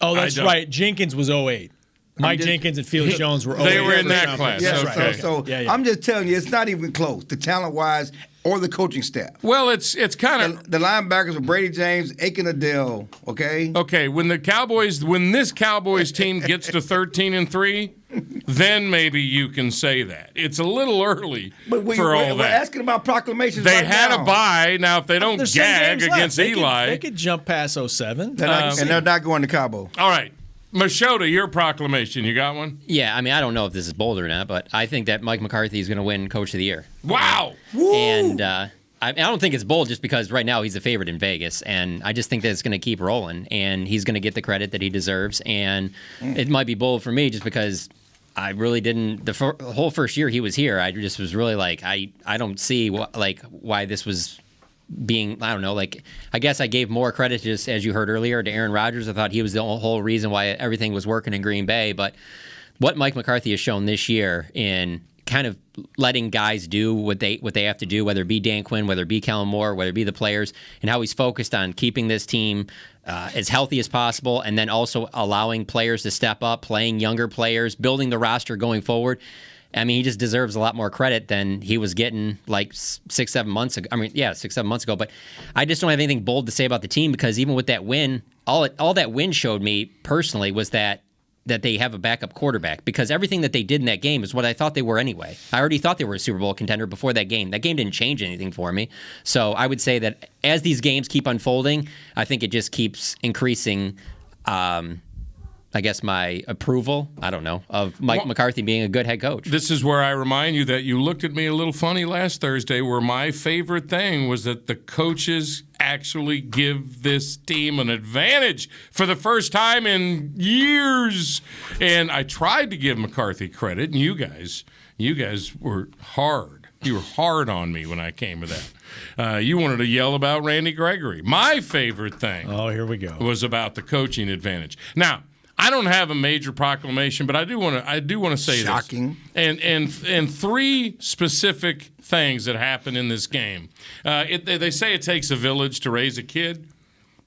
Oh, that's right. Jenkins was 08. Mike Jenkins and Felix Jones were. They were in that class. Yeah, okay. So I'm just telling you, it's not even close. The talent-wise, or the coaching staff. Well, it's kind of the linebackers were Brady James, Aiken Adele. Okay. Okay. When this Cowboys team gets to 13-3, then maybe you can say that. It's a little early for all that. We're asking about proclamations. They had a bye. Now, if they don't gag against Eli, they could jump past 07. And they're not going to Cabo. All right. Machota, your proclamation. You got one? Yeah, I mean, I don't know if this is bold or not, but I think that Mike McCarthy is going to win Coach of the Year. Wow. And I don't think it's bold just because right now he's a favorite in Vegas, and I just think that it's going to keep rolling, and he's going to get the credit that he deserves. And it might be bold for me just because I really didn't – the whole first year he was here, I just was really like, I don't see why this was – being, I don't know, I guess I gave more credit, just as you heard earlier, to Aaron Rodgers. I thought he was the whole reason why everything was working in Green Bay. But what Mike McCarthy has shown this year in kind of letting guys do what they have to do, whether it be Dan Quinn, whether it be Kellen Moore, whether it be the players, and how he's focused on keeping this team as healthy as possible, and then also allowing players to step up, playing younger players, building the roster going forward. I mean, he just deserves a lot more credit than he was getting 6-7 months ago. I mean, 6-7 months ago. But I just don't have anything bold to say about the team because even with that win, all that win showed me personally was that that they have a backup quarterback, because everything that they did in that game is what I thought they were anyway. I already thought they were a Super Bowl contender before that game. That game didn't change anything for me. So I would say that as these games keep unfolding, I think it just keeps increasing, I guess, my approval, I don't know, of Mike McCarthy being a good head coach. This is where I remind you that you looked at me a little funny last Thursday, where my favorite thing was that the coaches actually give this team an advantage for the first time in years. And I tried to give McCarthy credit, and you guys were hard. You were hard on me when I came to that. You wanted to yell about Randy Gregory. My favorite thing here we go. Was about the coaching advantage. Now, I don't have a major proclamation, but I do want to say Shocking. this. And three specific things that happen in this game. They say it takes a village to raise a kid.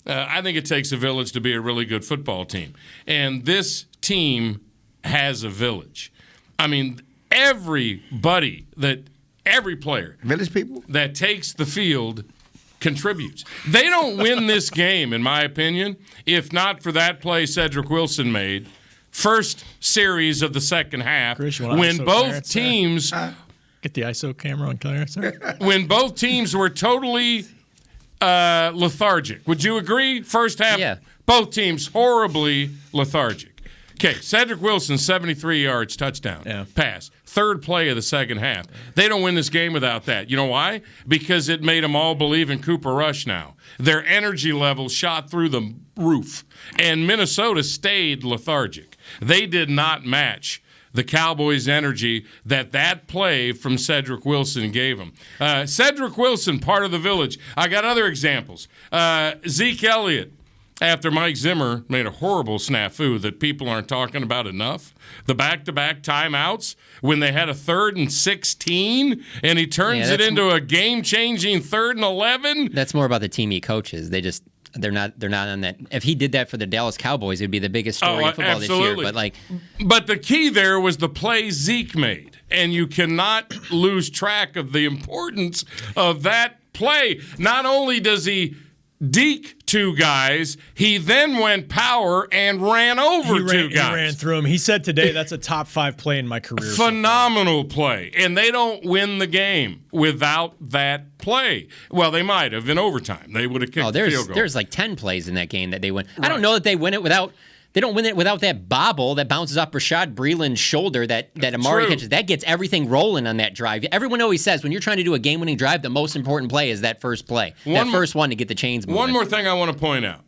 I think it takes a village to be a really good football team. And this team has a village. I mean, every player, village people, that takes the field contributes. They don't win this game, in my opinion, if not for that play Cedric Wilson made, first series of the second half, Chris, when both teams get the ISO camera on Clarence. When both teams were totally lethargic. Would you agree? First half, yeah. Both teams horribly lethargic. Okay, Cedric Wilson, 73 yards, touchdown, pass. Third play of the second half. They don't win this game without that. You know why? Because it made them all believe in Cooper Rush now. Their energy level shot through the roof, and Minnesota stayed lethargic. They did not match the Cowboys' energy that play from Cedric Wilson gave them. Cedric Wilson, part of the village. I got other examples. Zeke Elliott, after Mike Zimmer made a horrible snafu that people aren't talking about enough, the back-to-back timeouts when they had a 3rd and 16, and he turns it into a game-changing 3rd and 11. That's more about the team he coaches. They're not on that. If he did that for the Dallas Cowboys, it would be the biggest story in football absolutely. this year. But the key there was the play Zeke made, and you cannot lose track of the importance of that play. Not only does he deke two guys, he then went power and ran over two guys. He ran through him. He said today that's a top 5 play in my career. Phenomenal play. And they don't win the game without that play. Well, they might have in overtime. They would have kicked the field goal. There's like 10 plays in that game that they win. Right. I don't know that they win it without. They don't win it without that bobble that bounces off Rashad Breeland's shoulder that Amari catches. That gets everything rolling on that drive. Everyone always says when you're trying to do a game-winning drive, the most important play is that first play. First one to get the chains moving. One more thing I want to point out,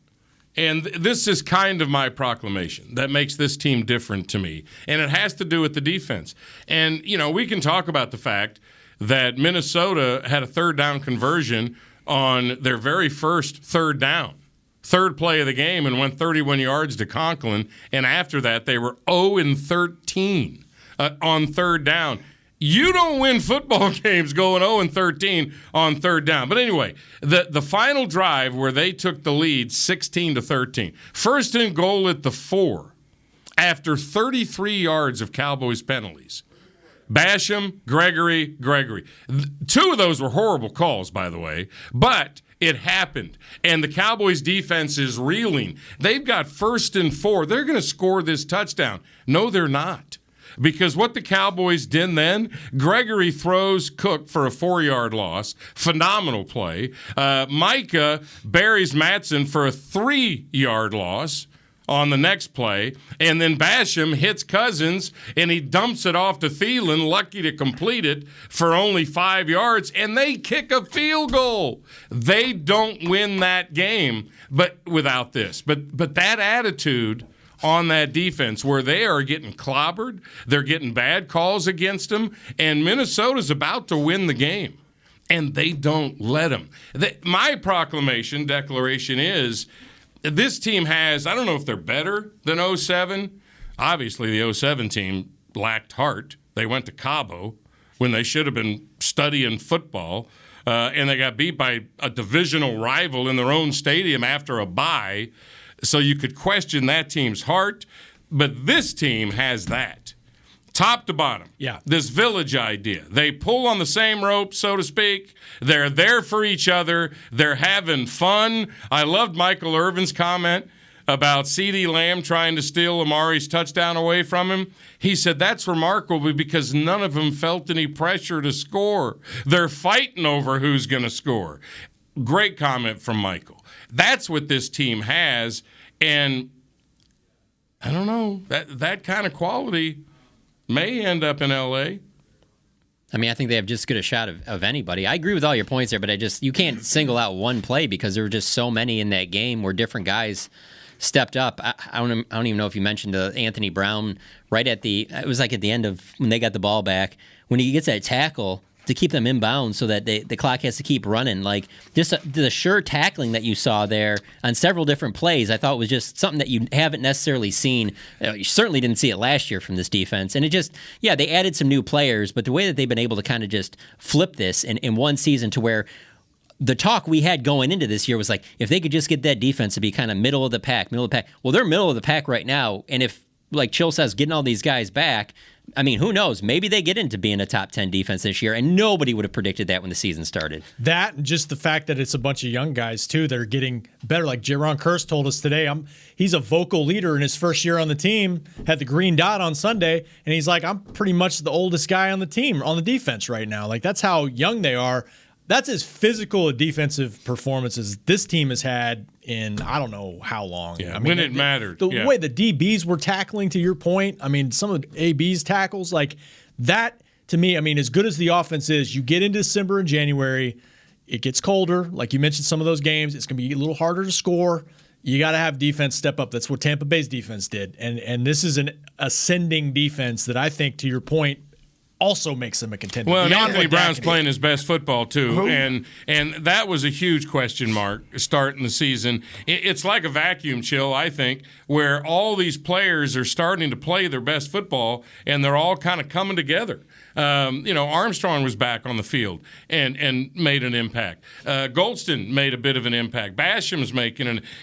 and this is kind of my proclamation that makes this team different to me, and it has to do with the defense. And, we can talk about the fact that Minnesota had a 3rd down conversion on their very first 3rd down. Third play of the game, and went 31 yards to Conklin. And after that, they were 0-13 on 3rd down. You don't win football games going 0-13 on 3rd down. But anyway, the final drive where they took the lead 16-13. First and goal at the 4 after 33 yards of Cowboys penalties. Basham, Gregory. 2 of those were horrible calls, by the way. But it happened, and the Cowboys' defense is reeling. They've got 1st and 4. They're going to score this touchdown. No, they're not. Because what the Cowboys did then, Gregory throws Cook for a 4-yard loss. Phenomenal play. Micah buries Matson for a 3-yard loss on the next play, and then Basham hits Cousins, and he dumps it off to Thielen, lucky to complete it for only 5 yards, and they kick a field goal. They don't win that game, but without this. But that attitude on that defense where they are getting clobbered, they're getting bad calls against them, and Minnesota's about to win the game, and they don't let them. My declaration is, this team has, I don't know if they're better than 07. Obviously, the 07 team lacked heart. They went to Cabo when they should have been studying football, and they got beat by a divisional rival in their own stadium after a bye. So you could question that team's heart, but this team has that. Top to bottom. Yeah. This village idea. They pull on the same rope, so to speak. They're there for each other. They're having fun. I loved Michael Irvin's comment about CeeDee Lamb trying to steal Amari's touchdown away from him. He said that's remarkable because none of them felt any pressure to score. They're fighting over who's going to score. Great comment from Michael. That's what this team has, and I don't know, that kind of quality may end up in L.A. I mean, I think they have just as good a shot of anybody. I agree with all your points there, but you can't single out one play because there were just so many in that game where different guys stepped up. I don't even know if you mentioned Anthony Brown it was like at the end of when they got the ball back, when he gets that tackle to keep them inbound so that the clock has to keep running. Like, just the sure tackling that you saw there on several different plays, I thought was just something that you haven't necessarily seen. You certainly didn't see it last year from this defense. And they added some new players, but the way that they've been able to kind of just flip this in one season to where the talk we had going into this year was like, if they could just get that defense to be kind of middle of the pack. Well, they're middle of the pack right now. And if, like Chill says, getting all these guys back, I mean, who knows? Maybe they get into being a top 10 defense this year, and nobody would have predicted that when the season started. That, and just the fact that it's a bunch of young guys, too, that are getting better. Like Jaron Kearse told us today, he's a vocal leader in his first year on the team, had the green dot on Sunday, and he's like, I'm pretty much the oldest guy on the team, on the defense right now. Like, that's how young they are. That's as physical a defensive performance as this team has had in I don't know how long. Yeah, I mean, when it mattered. The way the DBs were tackling, to your point, I mean, some of AB's tackles, like that, to me, I mean, as good as the offense is, you get into December and January, it gets colder. Like you mentioned, some of those games, it's going to be a little harder to score. You got to have defense step up. That's what Tampa Bay's defense did. And this is an ascending defense that I think, to your point, also makes them a contender. Well, and Anthony Brown's playing his best football too, and that was a huge question mark starting the season. It's like a vacuum, Chill, I think, where all these players are starting to play their best football, and they're all kind of coming together. Armstrong was back on the field and made an impact. Goldston made a bit of an impact. Basham's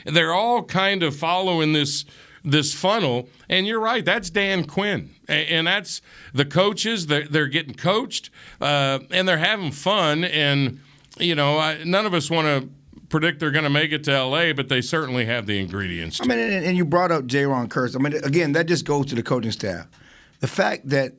they're all kind of following this funnel, and you're right, that's Dan Quinn, and that's the coaches. They're getting coached, and they're having fun, and none of us want to predict they're going to make it to L.A., but they certainly have the ingredients. I mean, and you brought up Jaron Kearse. I mean, again, that just goes to the coaching staff. The fact that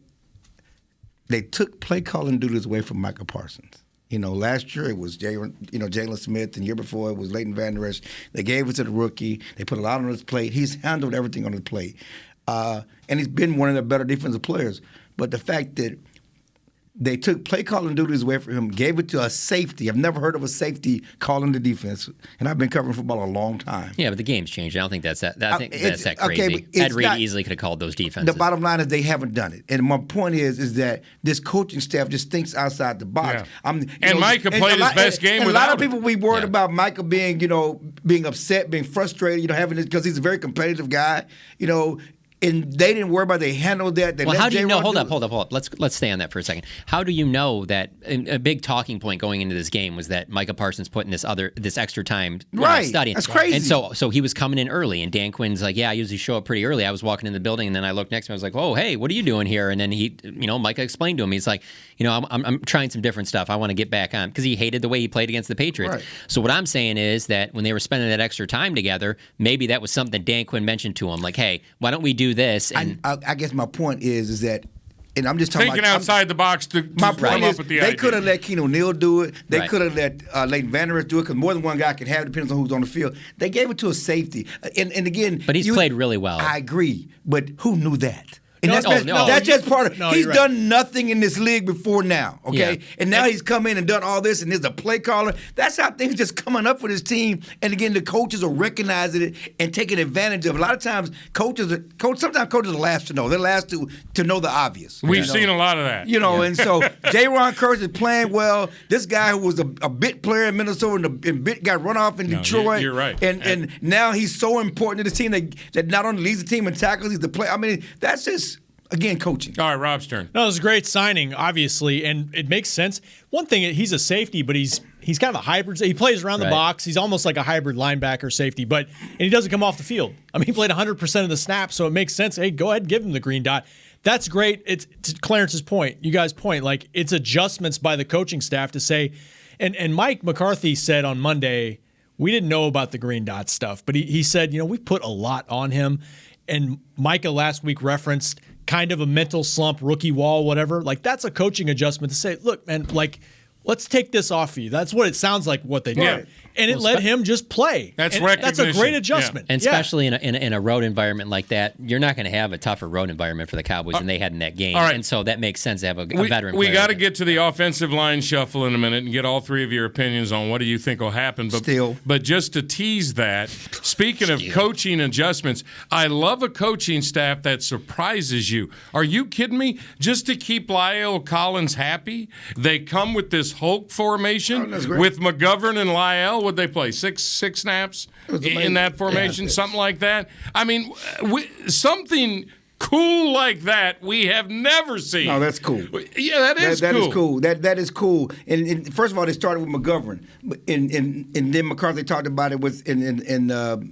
they took play calling duties away from Micah Parsons. Last year it was Jalen Smith, and the year before it was Leighton Vander Esch. They gave it to the rookie. They put a lot on his plate. He's handled everything on his plate. And he's been one of the better defensive players. But the fact that they took play calling duties away from him, gave it to a safety. I've never heard of a safety calling the defense, and I've been covering football a long time. Yeah, but the game's changed. I don't think that's that. I think that's that crazy. Okay, Ed Reed easily could have called those defenses. The bottom line is they haven't done it, and my point is that this coaching staff just thinks outside the box. Yeah. Micah played his best game. And a lot of people be worried about Micah being, being upset, being frustrated, having this because he's a very competitive guy, And they didn't worry about it. They handled that. How do you know? Hold up. Let's stay on that for a second. How do you know that a big talking point going into this game was that Micah Parsons put in this extra time studying? That's crazy. And so he was coming in early, and Dan Quinn's like, yeah, I usually show up pretty early. I was walking in the building, and then I looked next to him. I was like, oh, hey, what are you doing here? And then Micah explained to him. He's like, I'm trying some different stuff. I want to get back on because he hated the way he played against the Patriots. Right. So what I'm saying is that when they were spending that extra time together, maybe that was something Dan Quinn mentioned to him, like, hey, why don't we do this? And I guess my point is that, and I'm just talking thinking outside the box to my come point up is with the they idea. could have let Keen O'Neal do it. They could have let Leighton Vander Esch do it because more than one guy can have it, depends on who's on the field. They gave it to a safety, and again, but he's played really well. I agree, but who knew that? And No, that's just part of it. He's right. done nothing in this league before now, okay? Yeah. And now he's come in and done all this, and there's a play caller. That's how things just coming up for this team. And again, the coaches are recognizing it and taking advantage of it. A lot of times, sometimes coaches are last to know. They're last to know the obvious. We've seen a lot of that. And so Jaron Kearse is playing well. This guy who was a bit player in Minnesota and bit got run off in Detroit. You're right. And now he's so important to the team that not only leads the team in tackles, he's the player. I mean, that's just, again, coaching. All right, Rob's turn. No, it was a great signing, obviously, and it makes sense. One thing, he's a safety, but he's kind of a hybrid. He plays around the box. He's almost like a hybrid linebacker safety, and he doesn't come off the field. I mean, he played 100% of the snaps, so it makes sense. Hey, go ahead and give him the green dot. That's great. It's to Clarence's point, you guys' point, like it's adjustments by the coaching staff to say, and Mike McCarthy said on Monday, we didn't know about the green dot stuff, but he said, we put a lot on him. And Micah last week referenced kind of a mental slump, rookie wall, whatever. Like, that's a coaching adjustment to say, look, man, like, let's take this off of you. That's what it sounds like what they did. Yeah. And it let him just play. That's recognition. That's a great adjustment. And especially in a road environment like that, you're not going to have a tougher road environment for the Cowboys than they had in that game. All right. And so that makes sense to have a veteran player. We got to get to the offensive line shuffle in a minute and get all three of your opinions on what do you think will happen. But just to tease that, speaking of coaching adjustments, I love a coaching staff that surprises you. Are you kidding me? Just to keep Lyle Collins happy, they come with this Hulk formation with McGovern and Lyle. Would they play six snaps in that formation, something like that? I mean, something cool like that we have never seen. No, that's cool. Yeah, that is cool. That is cool. And first of all, they started with McGovern, and then McCarthy talked about it with the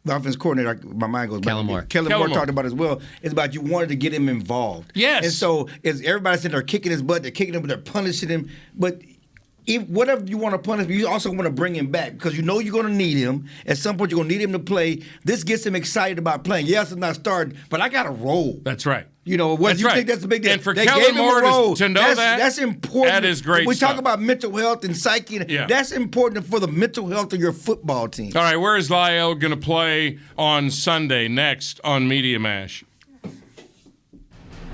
offense coordinator. My mind goes back. Kellen Moore talked about it as well. It's about you wanted to get him involved. Yes. And so everybody's sitting there kicking his butt. They're kicking him, but they're punishing him. But whatever you want to punish, you also want to bring him back because you know you're going to need him. At some point, you're going to need him to play. This gets him excited about playing. Yes, it's not starting, but I got to roll. That's right. Think that's a big deal. And for Kellen Moore to know that's important. That is great. We stuff. talk about mental health and psyche. That's important for the mental health of your football team. All right, where is Lyle going to play on Sunday next on Media Mash?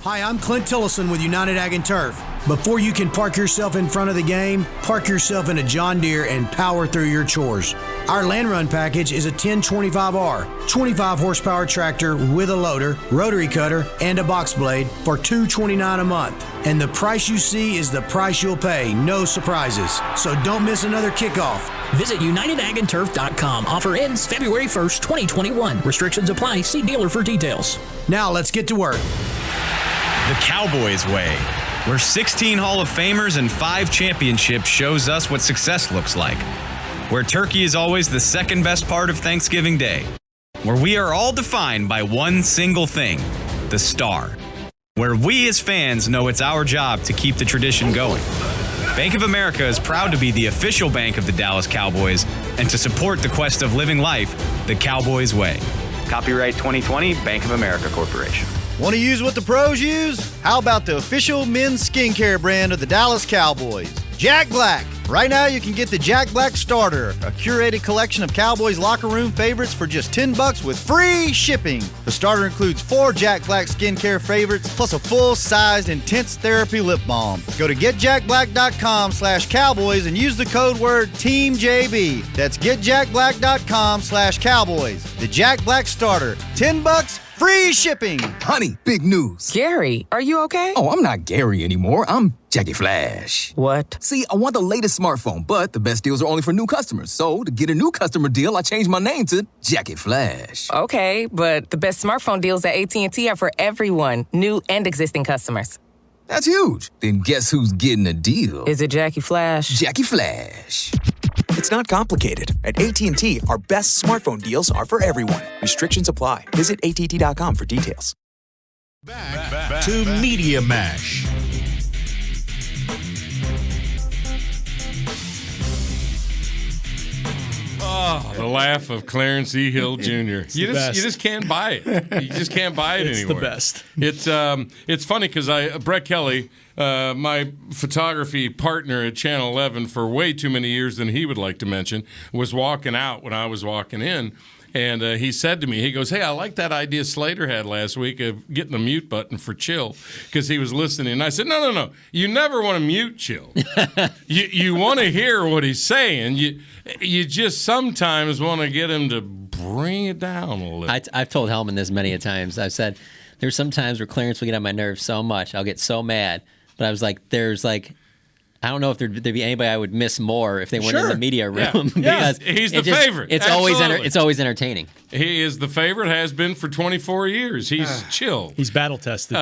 Hi, I'm Clint Tillison with United Ag and Turf. Before you can park yourself in front of the game, park yourself in a John Deere and power through your chores. Our Land Run package is a 1025R, 25 horsepower tractor with a loader, rotary cutter, and a box blade for $229 a month. And the price you see is the price you'll pay, no surprises. So don't miss another kickoff. Visit UnitedAgAndTurf.com. Offer ends February 1st, 2021. Restrictions apply. See dealer for details. Now let's get to work. The Cowboys way, where 16 Hall of Famers and 5 championships shows us what success looks like. Where turkey is always the second best part of Thanksgiving Day. Where we are all defined by one single thing, the star. Where we as fans know it's our job to keep the tradition going. Bank of America is proud to be the official bank of the Dallas Cowboys and to support the quest of living life the Cowboys way. Copyright 2020, Bank of America Corporation. Want to use what the pros use? How about the official men's skincare brand of the Dallas Cowboys, Jack Black? Right now, you can get the Jack Black Starter, a curated collection of Cowboys locker room favorites for just $10 with free shipping. The starter includes 4 Jack Black skincare favorites, plus a full-sized intense therapy lip balm. Go to getjackblack.com/Cowboys and use the code word TEAMJB. That's getjackblack.com/Cowboys. The Jack Black Starter, $10, free shipping. Honey, big news. Gary, are you okay? Oh, I'm not Gary anymore. I'm Jackie Flash. What? See, I want the latest smartphone, but the best deals are only for new customers. So, to get a new customer deal, I changed my name to Jackie Flash. Okay, but the best smartphone deals at AT&T are for everyone, new and existing customers. That's huge. Then guess who's getting a deal? Is it Jackie Flash? Jackie Flash. It's not complicated. At AT&T, our best smartphone deals are for everyone. Restrictions apply. Visit att.com for details. Back to Media Mash. Oh, the laugh of Clarence E. Hill Jr. You just can't buy it. You just can't buy it anymore. It's the best. It's funny because Brett Kelly, my photography partner at Channel 11 for way too many years than he would like to mention, was walking out when I was walking in. And he said to me, he goes, "Hey, I like that idea Slater had last week of getting the mute button for Chill," because he was listening. And I said, no. You never want to mute Chill. you want to hear what he's saying. You just sometimes want to get him to bring it down a little. I've told Hellman this many a times. I've said there's some times where Clarence will get on my nerves so much, I'll get so mad. But I was like, I don't know if there'd be anybody I would miss more if they weren't in the media room because he's the favorite. It's always entertaining. He is the favorite, has been for 24 years. He's chill. He's battle tested.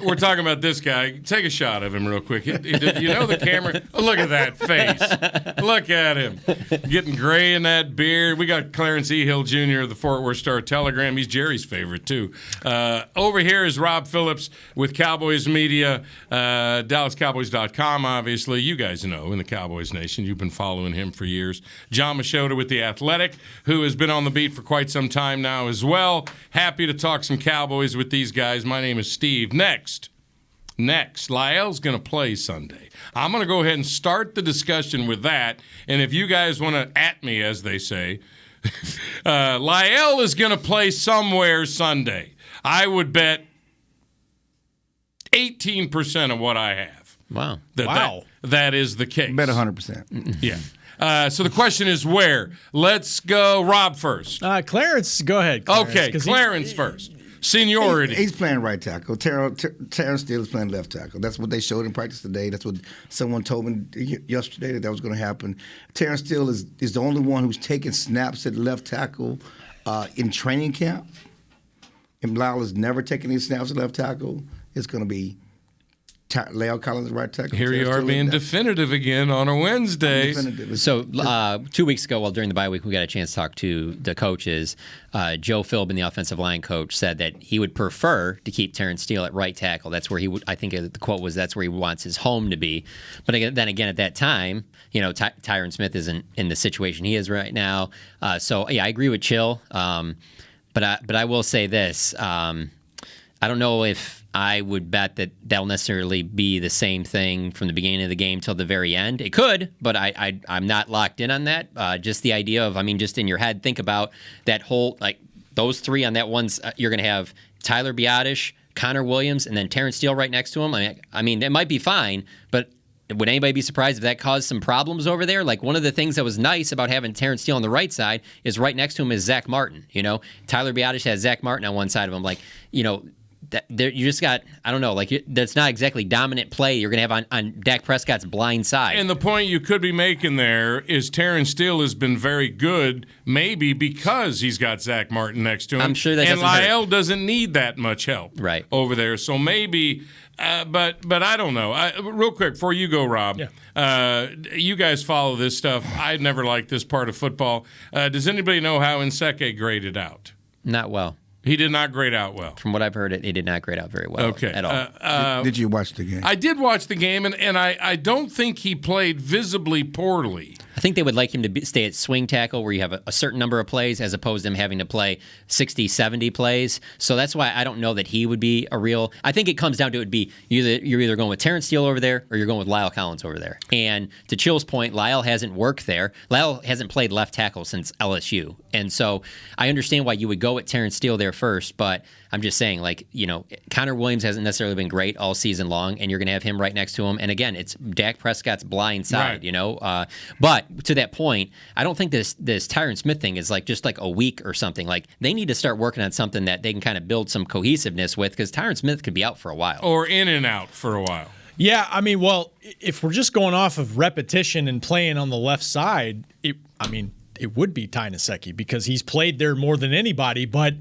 We're talking about this guy. Take a shot of him real quick. You know the camera? Oh, look at that face. Look at him. Getting gray in that beard. We got Clarence E. Hill Jr. of the Fort Worth Star-Telegram. He's Jerry's favorite, too. Over here is Rob Phillips with Cowboys Media, DallasCowboys.com, obviously. You guys know in the Cowboys Nation. You've been following him for years. John Machota with The Athletic, who has been on the beat for quite some time now as well. Happy to talk some Cowboys with these guys. My name is Steve. Next, Lyle's going to play Sunday. I'm going to go ahead and start the discussion with that. And if you guys want to at me, as they say, Lyle is going to play somewhere Sunday. I would bet 18% of what I have. Wow. That is the case. Bet 100%. Yeah. So the question is where? Let's go Rob first. Clarence, go ahead. Clarence, okay, Clarence first. Seniority. He's playing right tackle. Terrence Steele is playing left tackle. That's what they showed in practice today. That's what someone told me yesterday that was going to happen. Terrence Steele is the only one who's taken snaps at left tackle in training camp. And Lyle has never taken any snaps at left tackle. It's going to be Lyle Collins, right tackle. Here you are being definitive again on a Wednesday. So 2 weeks ago, during the bye week, we got a chance to talk to the coaches. Joe Philbin, the offensive line coach, said that he would prefer to keep Terrence Steele at right tackle. That's where he would. I think the quote was, "That's where he wants his home to be." But then again, at that time, Tyron Smith isn't in the situation he is right now. So yeah, I agree with Chill. But I will say this. I don't know if I would bet that that'll necessarily be the same thing from the beginning of the game till the very end. It could, but I'm not locked in on that. Just the idea of, just in your head, think about that whole, those three on that one. You're going to have Tyler Biadasz, Connor Williams, and then Terrence Steele right next to him. That might be fine, but would anybody be surprised if that caused some problems over there? One of the things that was nice about having Terrence Steele on the right side is right next to him is Zach Martin. Tyler Biadasz has Zach Martin on one side of him. You just got, I don't know, that's not exactly dominant play you're going to have on Dak Prescott's blind side. And the point you could be making there is Terrence Steele has been very good, maybe because he's got Zach Martin next to him. I'm sure that and Lyle doesn't need that much help over there. So maybe, but I don't know. Real quick, before you go, Rob, you guys follow this stuff. I never liked this part of football. Does anybody know how Nseke graded out? Not well. He did not grade out well. From what I've heard, he did not grade out very well at all. Did you watch the game? I did watch the game, and I don't think he played visibly poorly. I think they would like him to stay at swing tackle where you have a certain number of plays as opposed to him having to play 60, 70 plays. So that's why I don't know that he would be a real – I think it comes down to it would be you're either going with Terrence Steele over there or you're going with Lyle Collins over there. And to Chill's point, Lyle hasn't worked there. Lyle hasn't played left tackle since LSU. And so I understand why you would go with Terrence Steele there first, but I'm just saying, Connor Williams hasn't necessarily been great all season long, and you're going to have him right next to him. And again, it's Dak Prescott's blind side, But to that point, I don't think this Tyron Smith thing is just a week or something. They need to start working on something that they can kind of build some cohesiveness with, because Tyron Smith could be out for a while. Or in and out for a while. Yeah, if we're just going off of repetition and playing on the left side, it would be Ty Nsekhe because he's played there more than anybody, but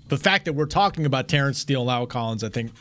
the fact that we're talking about Terrence Steele and Lyle Collins, I think,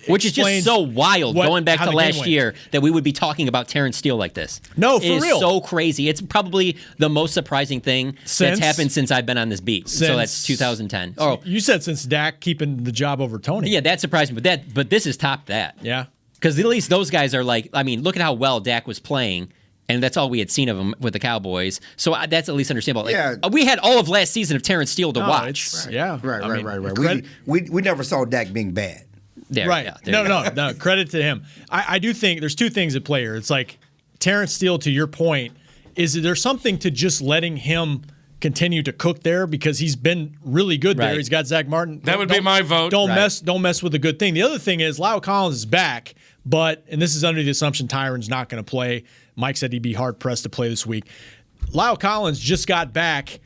which is just so wild going back to last year that we would be talking about Terrence Steele like this. No, for real. It's so crazy. It's probably the most surprising thing that's happened since I've been on this beat. So that's 2010. Oh, you said since Dak keeping the job over Tony. Yeah, that surprised me. But this has topped that. Yeah. Because at least those guys are look at how well Dak was playing. And that's all we had seen of him with the Cowboys. So that's at least understandable. We had all of last season of Terrence Steele to watch. Right. We never saw Dak being bad. No. Credit to him. I do think there's two things at play here. It's Terrence Steele, to your point, is there something to just letting him continue to cook there because he's been really good there. He's got Zach Martin. That would be my vote. Don't mess with the good thing. The other thing is Lyle Collins is back, and this is under the assumption Tyron's not going to play. Mike said he'd be hard-pressed to play this week. Lyle Collins just got back,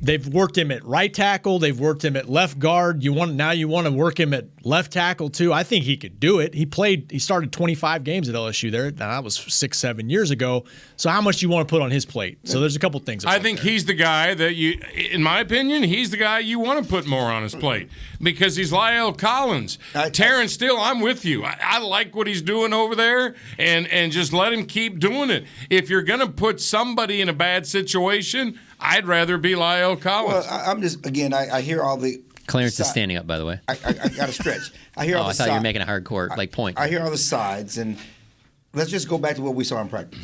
They've worked him at right tackle. They've worked him at left guard. You want to work him at left tackle too. I think he could do it. He started 25 games at LSU there. Now, that was 6-7 years ago. So how much do you want to put on his plate? So there's a couple things. I think he's the guy that in my opinion, he's the guy you want to put more on his plate because he's Lyle Collins. Terrence Steele, I'm with you. I like what he's doing over there, and just let him keep doing it. If you're going to put somebody in a bad situation, I'd rather be Lyle Collins. Well, I'm just, again, I hear all the... Clarence is standing up, by the way. I got to stretch. I hear all the I thought you were making a hardcore point. I hear all the sides, and let's just go back to what we saw in practice.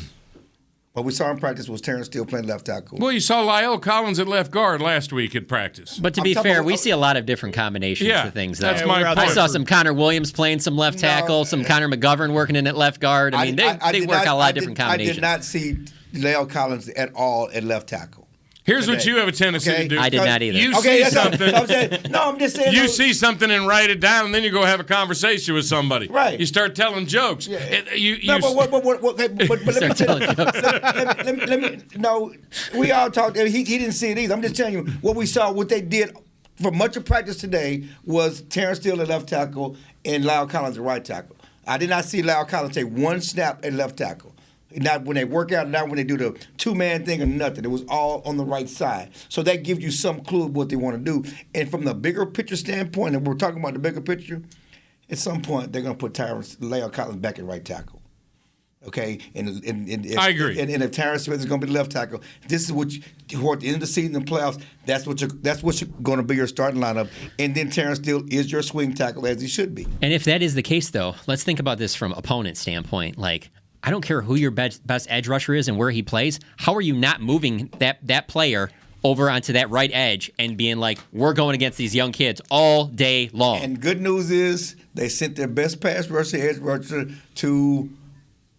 What we saw in practice was Terrence Steele playing left tackle. Well, you saw Lyle Collins at left guard last week at practice. But to be fair, we see a lot of different combinations of things. That's my point. I saw some Connor Williams playing some left tackle, some Connor McGovern working in at left guard. I mean, they work a lot of different combinations. I did not see Lyle Collins at all at left tackle. Here's what you have a tendency to do. I did not either. You see something. I'm just saying. You see something and write it down, and then you go have a conversation with somebody. Right. You start telling jokes. But let me. No, we all talked. He didn't see it either. I'm just telling you what we saw. What they did for much of practice today was Terrence Steele at left tackle and Lyle Collins at right tackle. I did not see Lyle Collins take one snap at left tackle. Not when they work out, not when they do the two-man thing or nothing. It was all on the right side. So that gives you some clue of what they want to do. And from the bigger picture standpoint, and we're talking about the bigger picture, at some point they're going to put Lyle Collins back at right tackle. Okay? And I agree. And if Terrence Smith is going to be the left tackle, this is what at the end of the season in the playoffs, that's what's going to be your starting lineup. And then Terrence Steele is your swing tackle as he should be. And if that is the case, though, let's think about this from opponent standpoint. Like, I don't care who your best edge rusher is and where he plays. How are you not moving that player over onto that right edge and being like, we're going against these young kids all day long? And good news is they sent their best pass rusher, edge rusher to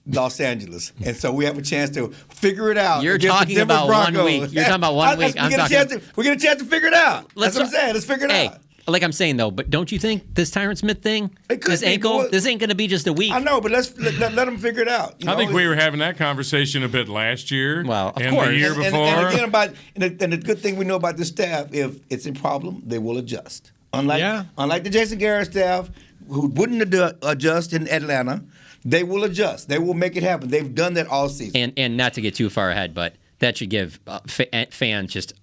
Los Angeles. And so we have a chance to figure it out. You're talking about 1 week. You're talking about 1 week. We get a chance to figure it out. That's what I'm saying. Let's figure it out. Like I'm saying, though, but don't you think this Tyron Smith thing, this ankle, this ain't going to be just a week? I know, but let them figure it out. I think we were having that conversation a bit last year. Well, of and course. the year before. And again, and the good thing we know about this staff, if it's a problem, they will adjust. Unlike the Jason Garrett staff, who wouldn't adjust in Atlanta, they will adjust. They will make it happen. They've done that all season. And not to get too far ahead, but that should give fans just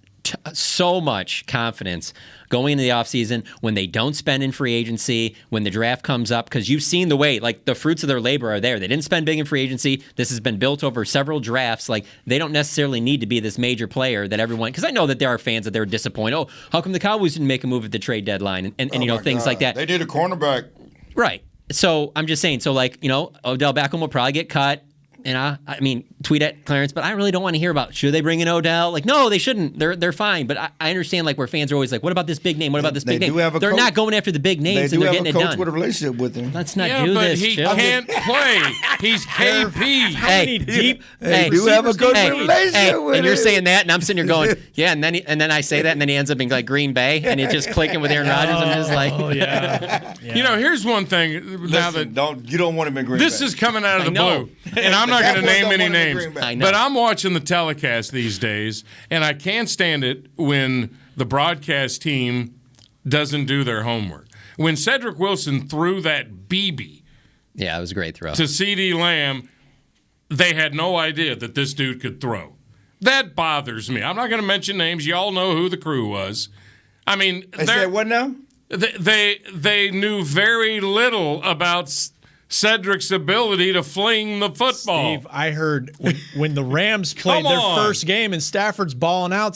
so much confidence going into the offseason when they don't spend in free agency, when the draft comes up, because you've seen the way, like, the fruits of their labor are there. They didn't spend big in free agency. This has been built over several drafts. Like, they don't necessarily need to be this major player that everyone, because I know that there are fans that they're disappointed. Oh, how come the Cowboys didn't make a move at the trade deadline? And things like that. They did a cornerback. Right. So I'm just saying, Odell Beckham will probably get cut. And I mean, tweet at Clarence, but I really don't want to hear about should they bring in Odell? Like, no, they shouldn't. They're fine. But I understand, like, where fans are always like, what about this big name? What about this big name? They're not going after the big names, and they're getting it done. They do have a coach with a relationship with him. Let's not do this. He can't play. He's KP. They do have a coach with a relationship with him. And you're saying that, and I'm sitting here going, yeah. And then I say that, and then he ends up in like Green Bay, and it's just clicking with Aaron Rodgers. I'm just like, yeah. Here's one thing. You don't want him in Green Bay. This is coming out of the blue, and I'm not going to name any names. But I'm watching the telecast these days, and I can't stand it when the broadcast team doesn't do their homework. When Cedric Wilson threw that BB, yeah, it was a great throw to CeeDee Lamb, they had no idea that this dude could throw. That bothers me. I'm not going to mention names. Y'all know who the crew was. I mean, they said what now? They knew very little about Cedric's ability to fling the football. Steve, I heard when the Rams played their first game and Stafford's balling out,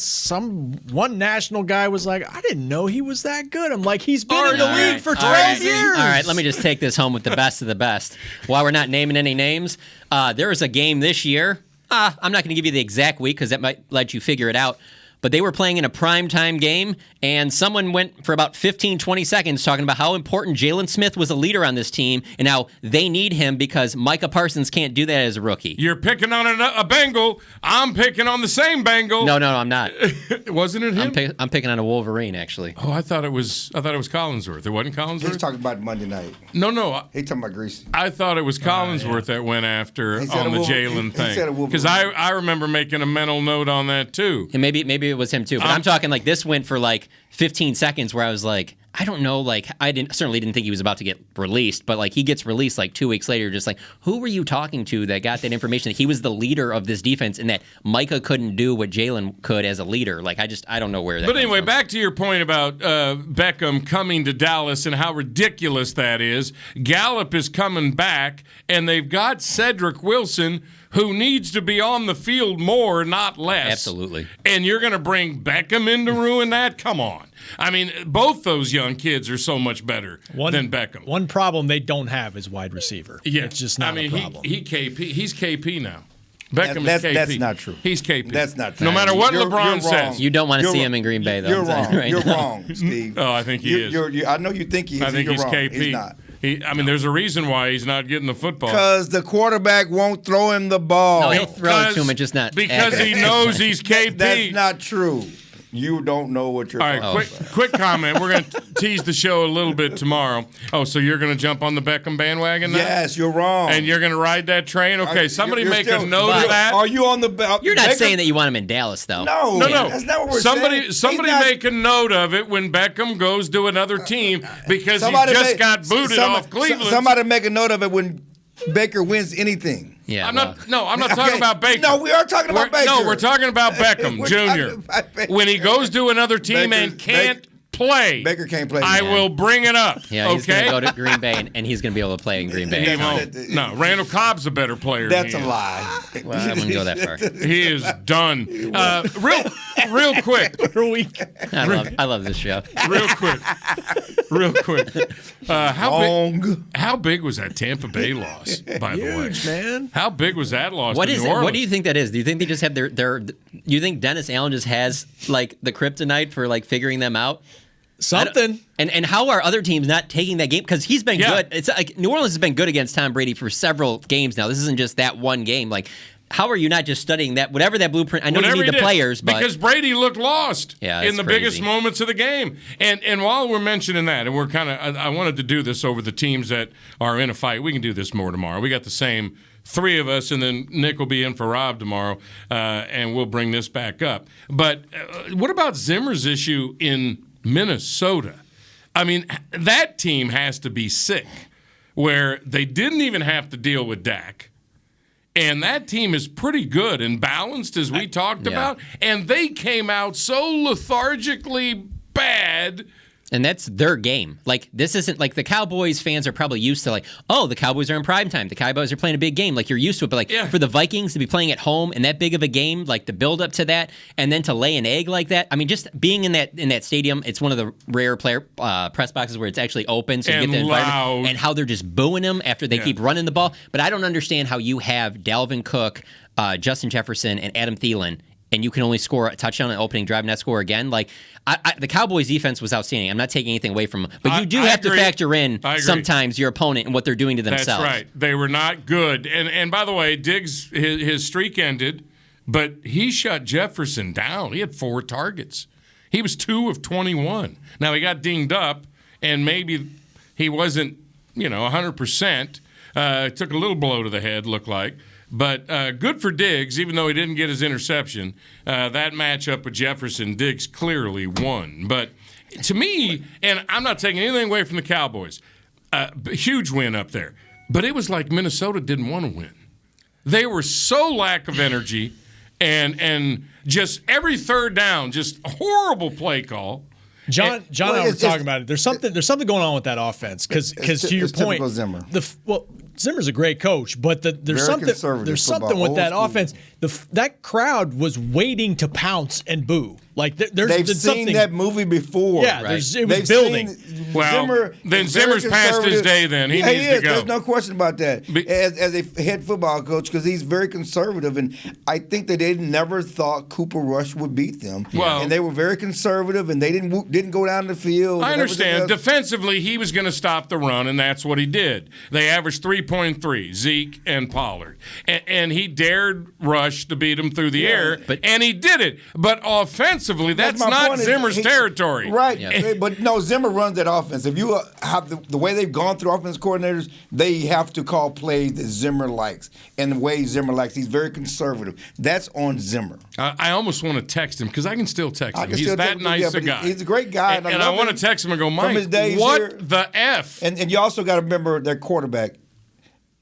one national guy was like, I didn't know he was that good. I'm like, he's been in the league for 12 years. All right, let me just take this home with the best of the best. While we're not naming any names, there was a game this year. I'm not going to give you the exact week because that might let you figure it out. But they were playing in a primetime game, and someone went for about 15, 20 seconds talking about how important Jalen Smith was a leader on this team and how they need him because Micah Parsons can't do that as a rookie. You're picking on a Bengal. I'm picking on the same Bengal. No, I'm not. Wasn't it him? I'm picking on a Wolverine, actually. Oh, I thought it was Collinsworth. It wasn't Collinsworth? He's talking about Monday night. No. He's talking about Greasy. I thought it was Collinsworth that went after on the Jalen thing. Because I remember making a mental note on that, too. And maybe it it was him too. But I'm talking like this went for like 15 seconds where I was like, I don't know, like I certainly didn't think he was about to get released, but like he gets released like 2 weeks later, just like, who were you talking to that got that information that he was the leader of this defense and that Micah couldn't do what Jalen could as a leader? Like I don't know where that. But anyway, from. back to your point about Beckham coming to Dallas and how ridiculous that is. Gallup is coming back, and they've got Cedric Wilson, who needs to be on the field more, not less. Absolutely. And you're going to bring Beckham in to ruin that? Come on. I mean, both those young kids are so much better than Beckham. One problem they don't have is wide receiver. Yeah. It's just not a problem. He's KP now. Beckham is KP. That's not true. He's KP. That's not true. No matter what You're LeBron says. You don't want to see him in Green Bay, though. You're wrong. Right You're now. wrong, Steve. Oh, I think he is. I know you think he is. I think You're he's wrong. KP. He's not. There's a reason why he's not getting the football. Because the quarterback won't throw him the ball. No, he'll throw it to him and just not. Because he knows he's KP. That's not true. You don't know what you're talking about. All right, quick comment. We're going to tease the show a little bit tomorrow. Oh, so you're going to jump on the Beckham bandwagon now? Yes, you're wrong. And you're going to ride that train? Okay, somebody make a note of that. Are you on the You're not saying that you want him in Dallas, though. No. That's not what we're saying. Somebody make a note of it when Beckham goes to another team because he just got booted off Cleveland. Somebody make a note of it when Baker wins anything. Yeah, I'm not talking about Baker. No, we are talking about Baker. No, we're talking about Beckham Jr. When he goes to another team and can't play, Baker can't play. I will bring it up. Yeah, he's going to go to Green Bay, and he's going to be able to play in Green Bay. He won't. No, Randall Cobb's a better player. That's than a he is. lie. Well, I wouldn't go that far. He is done. Real quick. I love this show. Real quick. How big was that Tampa Bay loss, by the way? Huge, man. How big was that loss What to is New it? Orleans? What do you think that is? Do you think they just have their you think Dennis Allen just has like the kryptonite for like figuring them out? Something. And how are other teams not taking that game? Because he's been good. It's like New Orleans has been good against Tom Brady for several games now. This isn't just that one game. Like, how are you not just studying that? Whatever that blueprint. I know you need the players, but because Brady looked lost in the crazy. biggest moments of the game. And while we're mentioning that, and we're I wanted to do this over the teams that are in a fight. We can do this more tomorrow. We got the same three of us, and then Nick will be in for Rob tomorrow, and we'll bring this back up. But what about Zimmer's issue in Minnesota? I mean, that team has to be sick, where they didn't even have to deal with Dak. And that team is pretty good and balanced, as we talked about. And they came out so lethargically bad. And that's their game. Like, this isn't like the Cowboys fans are probably used to, like, oh, the Cowboys are in primetime. The Cowboys are playing a big game. Like, you're used to it. But, like, for the Vikings to be playing at home and that big of a game, like, the build up to that, and then to lay an egg like that. I mean, just being in that stadium, it's one of the rare press boxes where it's actually open. So you get the environment. And how they're just booing them after they keep running the ball. But I don't understand how you have Dalvin Cook, Justin Jefferson, and Adam Thielen, and you can only score a touchdown on the opening drive and not score again. Like, the Cowboys' defense was outstanding. I'm not taking anything away from them. But you do have to factor in sometimes your opponent and what they're doing to themselves. That's right. They were not good. And by the way, Diggs, his streak ended, but he shut Jefferson down. He had 4 targets. He was 2 of 21. Now, he got dinged up, and maybe he wasn't, 100%. Took a little blow to the head, looked like. But good for Diggs, even though he didn't get his interception. That matchup with Jefferson, Diggs clearly won. But to me, and I'm not taking anything away from the Cowboys, huge win up there. But it was like Minnesota didn't want to win. They were so lack of energy and just every third down, just a horrible play call. John and I were talking about it. There's something going on with that offense because to your point, Zimmer. Zimmer's a great coach, but there's something with that offense. That crowd was waiting to pounce and boo. Like they've seen that movie before. Yeah, it was building. Zimmer's past his day. Then he needs to go. There's no question about that. As a head football coach, because he's very conservative, and I think that they never thought Cooper Rush would beat them. Well, and they were very conservative, and they didn't go down the field. I understand. Defensively, he was going to stop the run, and that's what he did. They averaged 3.3, Zeke and Pollard, and he dared Rush to beat him through the air, and he did it. But offensively, offensively, that's my not point is Zimmer's territory. Right. Yeah. But no, Zimmer runs that offense. If you have the way they've gone through offense coordinators, they have to call plays that Zimmer likes. And the way Zimmer likes, he's very conservative. That's on Zimmer. I almost want to text him because I can still text him. He's that nice a guy. He's a great guy. And I want to text him and go, Mike, from his days what here, the F? And you also got to remember their quarterback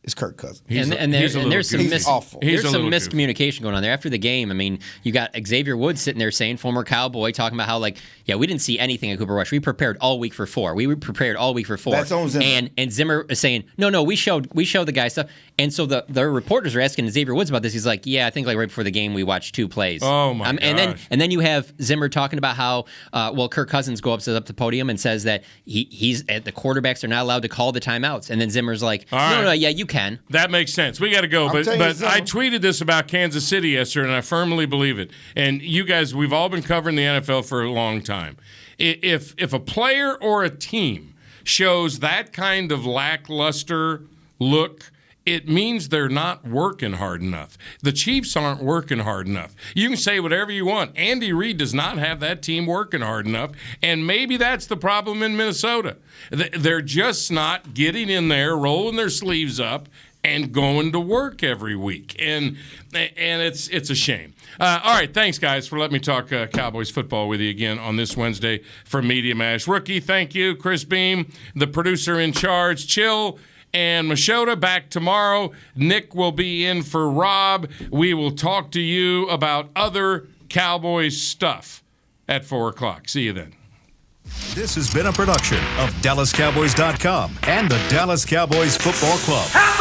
is Kirk Cousins. There's some awful. There's some miscommunication going on there. After the game, I mean, you got Xavier Woods sitting there saying, former Cowboy, talking about how, like, yeah, we didn't see anything at Cooper Rush. We prepared all week for 4. We were prepared all week for 4. That's on Zimmer. And Zimmer is saying, no, we showed the guy stuff. And so the reporters are asking Xavier Woods about this. He's like, yeah, I think like right before the game we watched 2 plays. Oh my gosh. And then you have Zimmer talking about how Kirk Cousins goes up to the podium and says that he's the quarterbacks are not allowed to call the timeouts. And then Zimmer's like, no, yeah, you can. That makes sense. We got to go. But I tweeted this about Kansas City yesterday, and I firmly believe it. And you guys, we've all been covering the NFL for a long time. If a player or a team shows that kind of lackluster look, it means they're not working hard enough. The Chiefs aren't working hard enough. You can say whatever you want. Andy Reid does not have that team working hard enough, and maybe that's the problem in Minnesota. They're just not getting in there, rolling their sleeves up, and going to work every week. And it's a shame. All right, thanks, guys, for letting me talk Cowboys football with you again on this Wednesday for Media Mash. Rookie, thank you. Chris Beam, the producer in charge. Chill and Machota back tomorrow. Nick will be in for Rob. We will talk to you about other Cowboys stuff at 4 o'clock. See you then. This has been a production of DallasCowboys.com and the Dallas Cowboys Football Club.